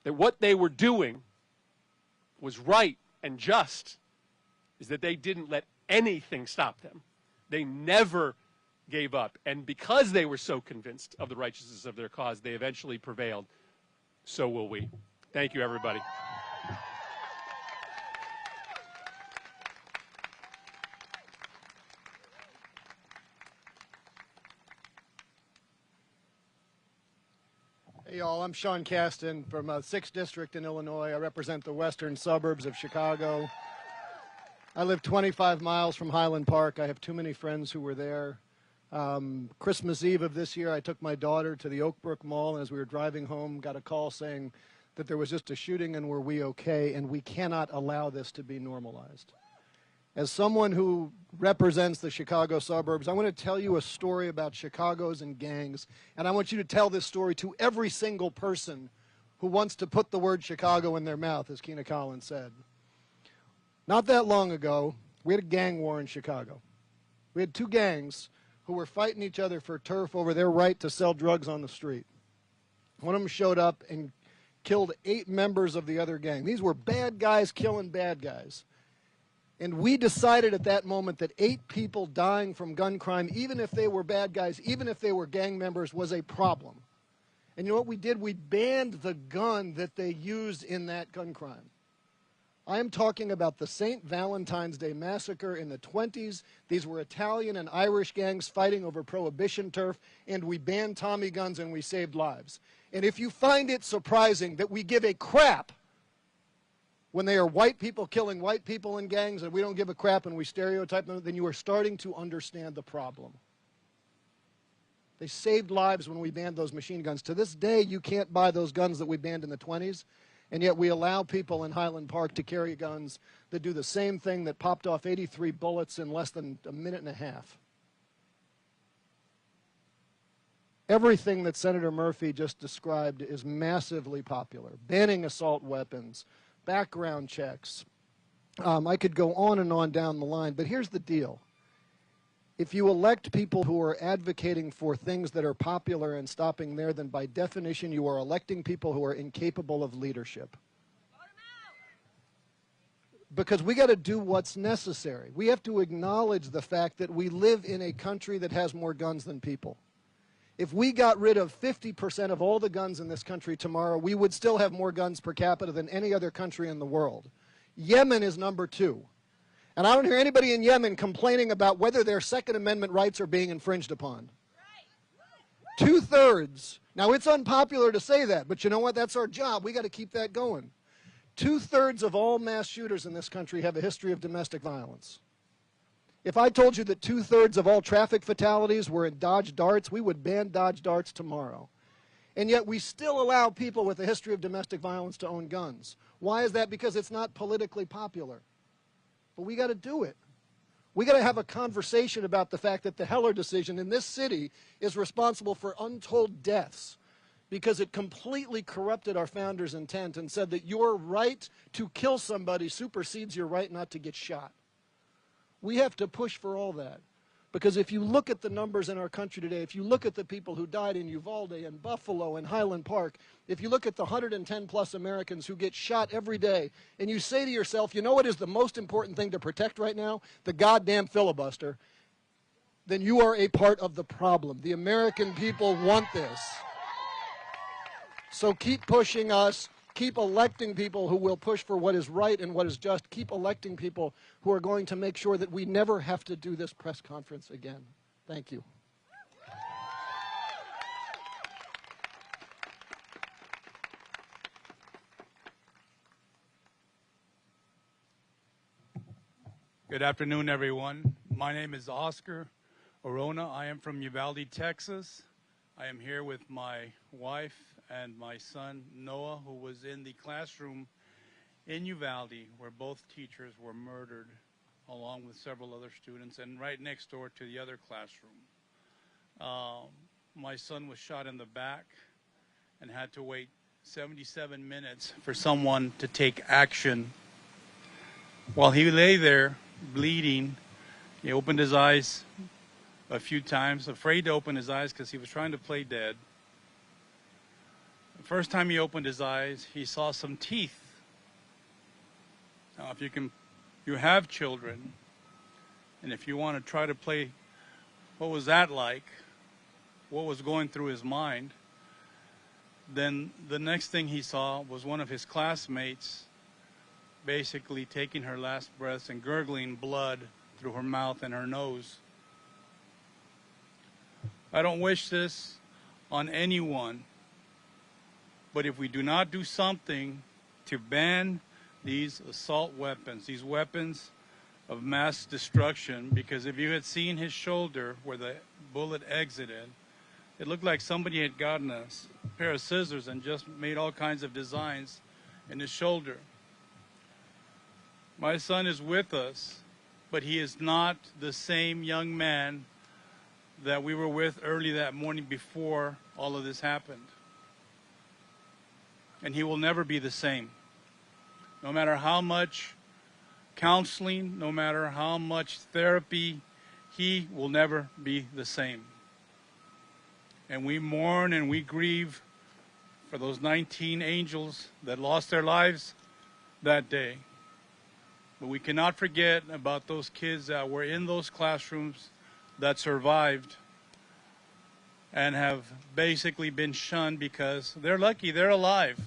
that what they were doing was right and just, is that they didn't let anything stop them. They never gave up. And because they were so convinced of the righteousness of their cause, they eventually prevailed. So will we. Thank you, everybody. Hey, y'all. I'm Sean Kasten from 6th District in Illinois. I represent the western suburbs of Chicago. I live 25 miles from Highland Park. I have too many friends who were there. Christmas Eve of this year, I took my daughter to the Oakbrook Mall, and as we were driving home, got a call saying that there was just a shooting and were we okay, and we cannot allow this to be normalized. As someone who represents the Chicago suburbs, I want to tell you a story about Chicago's and gangs, and I want you to tell this story to every single person who wants to put the word Chicago in their mouth, as Keena Collins said. Not that long ago, we had a gang war in Chicago. We had two gangs who were fighting each other for turf over their right to sell drugs on the street. One of them showed up and killed 8 members of the other gang. These were bad guys killing bad guys. And we decided at that moment that 8 people dying from gun crime, even if they were bad guys, even if they were gang members, was a problem. And you know what we did? We banned the gun that they used in that gun crime. I am talking about the St. Valentine's Day Massacre in the 20s. These were Italian and Irish gangs fighting over prohibition turf, and we banned Tommy guns and we saved lives. And if you find it surprising that we give a crap when they are white people killing white people in gangs and we don't give a crap and we stereotype them, then you are starting to understand the problem. They saved lives when we banned those machine guns. To this day, you can't buy those guns that we banned in the 20s, and yet we allow people in Highland Park to carry guns that do the same thing that popped off 83 bullets in less than a minute and a half. Everything that Senator Murphy just described is massively popular. Banning assault weapons, background checks. I could go on and on down the line, but here's the deal. If you elect people who are advocating for things that are popular and stopping there, then by definition you are electing people who are incapable of leadership. Because we got to do what's necessary. We have to acknowledge the fact that we live in a country that has more guns than people. If we got rid of 50% of all the guns in this country tomorrow, we would still have more guns per capita than any other country in the world. Yemen is number 2. And I don't hear anybody in Yemen complaining about whether their Second Amendment rights are being infringed upon. 2/3. Now, it's unpopular to say that, but you know what? That's our job. We got to keep that going. 2/3 of all mass shooters in this country have a history of domestic violence. If I told you that 2/3 of all traffic fatalities were in Dodge Darts, we would ban Dodge Darts tomorrow. And yet we still allow people with a history of domestic violence to own guns. Why is that? Because it's not politically popular. But we got to do it. We got to have a conversation about the fact that the Heller decision in this city is responsible for untold deaths because it completely corrupted our founders' intent and said that your right to kill somebody supersedes your right not to get shot. We have to push for all that. Because if you look at the numbers in our country today, if you look at the people who died in Uvalde and Buffalo and Highland Park, if you look at the 110 plus Americans who get shot every day, and you say to yourself, you know what is the most important thing to protect right now? The goddamn filibuster. Then you are a part of the problem. The American people want this. So keep pushing us. Keep electing people who will push for what is right and what is just. Keep electing people who are going to make sure that we never have to do this press conference again. Thank you. Good afternoon, everyone. My name is Oscar Orona. I am from Uvalde, Texas. I am here with my wife and my son, Noah, who was in the classroom in Uvalde where both teachers were murdered along with several other students, and right next door to the other classroom. My son was shot in the back and had to wait 77 minutes for someone to take action. While he lay there bleeding, he opened his eyes a few times, afraid to open his eyes because he was trying to play dead. The first time he opened his eyes, he saw some teeth. Now, if you have children, and if you want to try to play, what was that like? What was going through his mind? Then the next thing he saw was one of his classmates basically taking her last breaths and gurgling blood through her mouth and her nose. I don't wish this on anyone, but if we do not do something to ban these assault weapons, these weapons of mass destruction, because if you had seen his shoulder where the bullet exited, it looked like somebody had gotten a pair of scissors and just made all kinds of designs in his shoulder. My son is with us, but he is not the same young man that we were with early that morning before all of this happened. And he will never be the same. No matter how much counseling, no matter how much therapy, he will never be the same. And we mourn and we grieve for those 19 angels that lost their lives that day. But we cannot forget about those kids that were in those classrooms that survived and have basically been shunned because they're lucky, they're alive.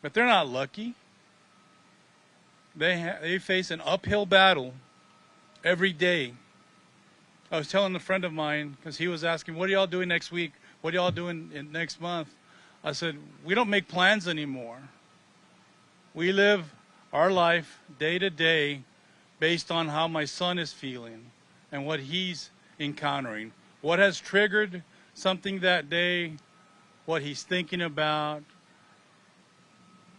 But they're not lucky. They face an uphill battle every day. I was telling a friend of mine, because he was asking, what are y'all doing next week? What are y'all doing next month? I said, we don't make plans anymore. We live our life day to day based on how my son is feeling and what he's encountering. What has triggered something that day, what he's thinking about.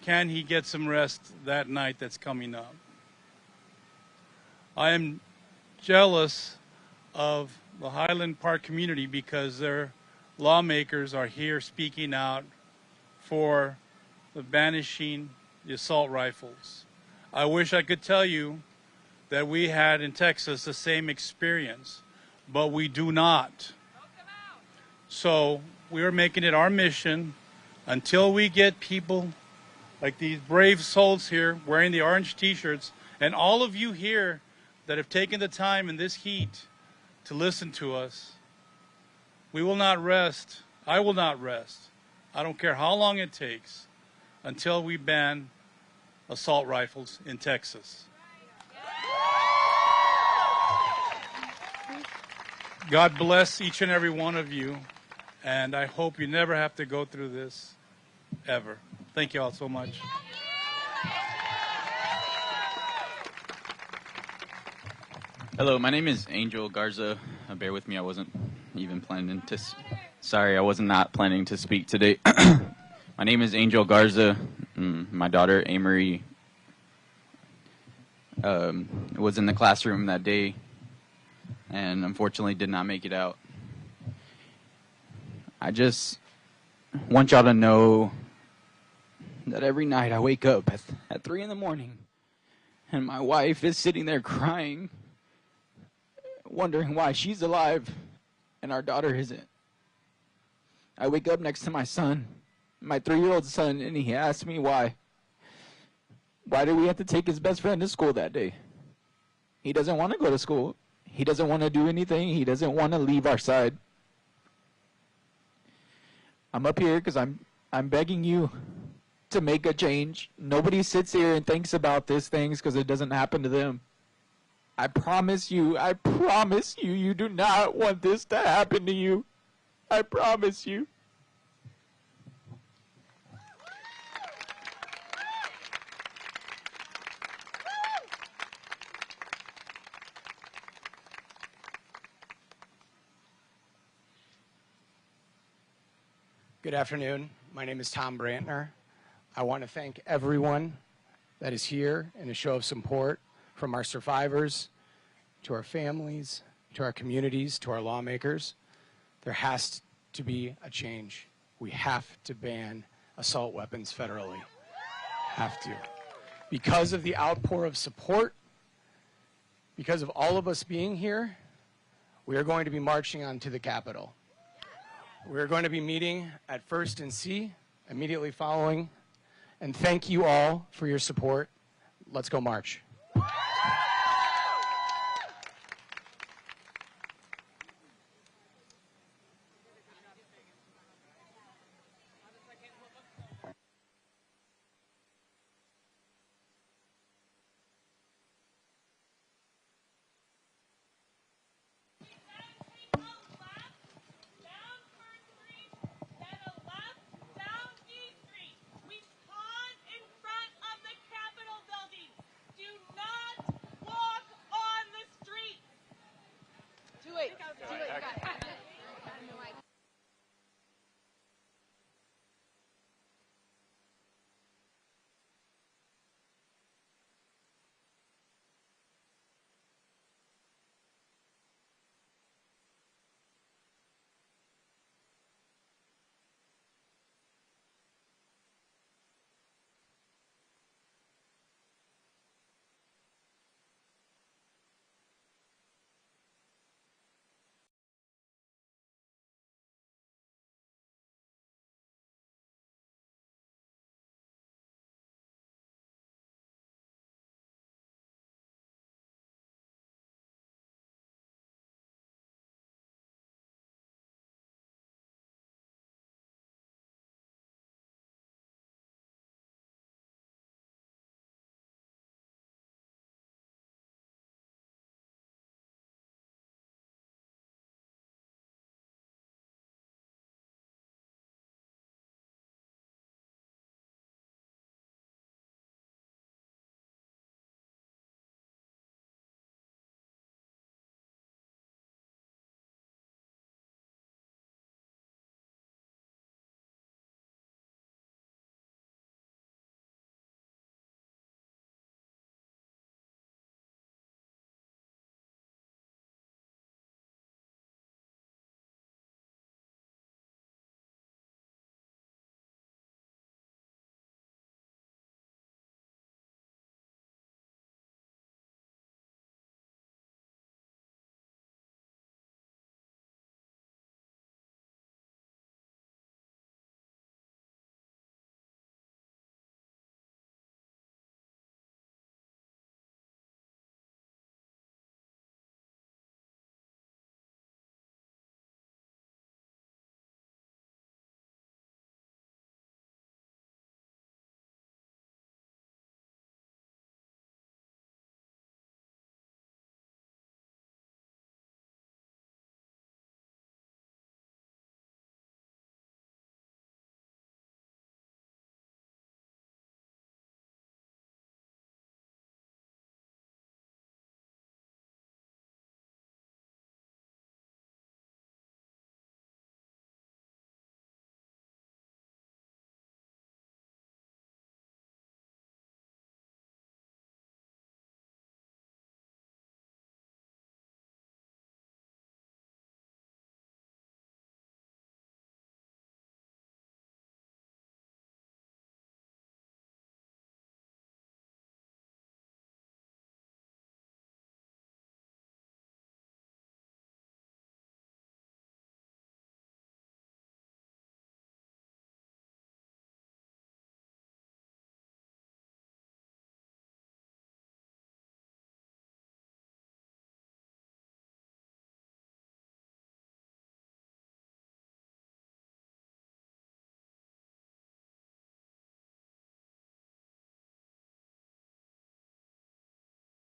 Can he get some rest that night that's coming up? I am jealous of the Highland Park community because their lawmakers are here speaking out for the banishing the assault rifles. I wish I could tell you that we had in Texas the same experience, but we do not. So we are making it our mission until we get people like these brave souls here wearing the orange t-shirts, and all of you here that have taken the time in this heat to listen to us. We will not rest. I will not rest. I don't care how long it takes until we ban assault rifles in Texas. God bless each and every one of you, and I hope you never have to go through this ever. Thank you all so much. Hello, my name is Angel Garza. Bear with me, I wasn't even planning to... Sorry, I was not planning to speak today. My name is Angel Garza. My daughter, Amory, was in the classroom that day and unfortunately did not make it out. I just want y'all to know that every night I wake up at 3 in the morning and my wife is sitting there crying wondering why she's alive and our daughter isn't. I wake up next to my son, my 3-year-old son, and he asks me why. Why did we have to take his best friend to school that day? He doesn't want to go to school. He doesn't want to do anything. He doesn't want to leave our side. I'm up here because I'm begging you to make a change. Nobody sits here and thinks about these things because it doesn't happen to them. I promise you, you do not want this to happen to you. I promise you. Good afternoon. My name is Tom Brantner. I want to thank everyone that is here in a show of support, from our survivors to our families, to our communities, to our lawmakers. There has to be a change. We have to ban assault weapons federally. Have to. Because of the outpour of support, because of all of us being here, we are going to be marching on to the Capitol. We're going to be meeting at First and C immediately following. And thank you all for your support. Let's go march.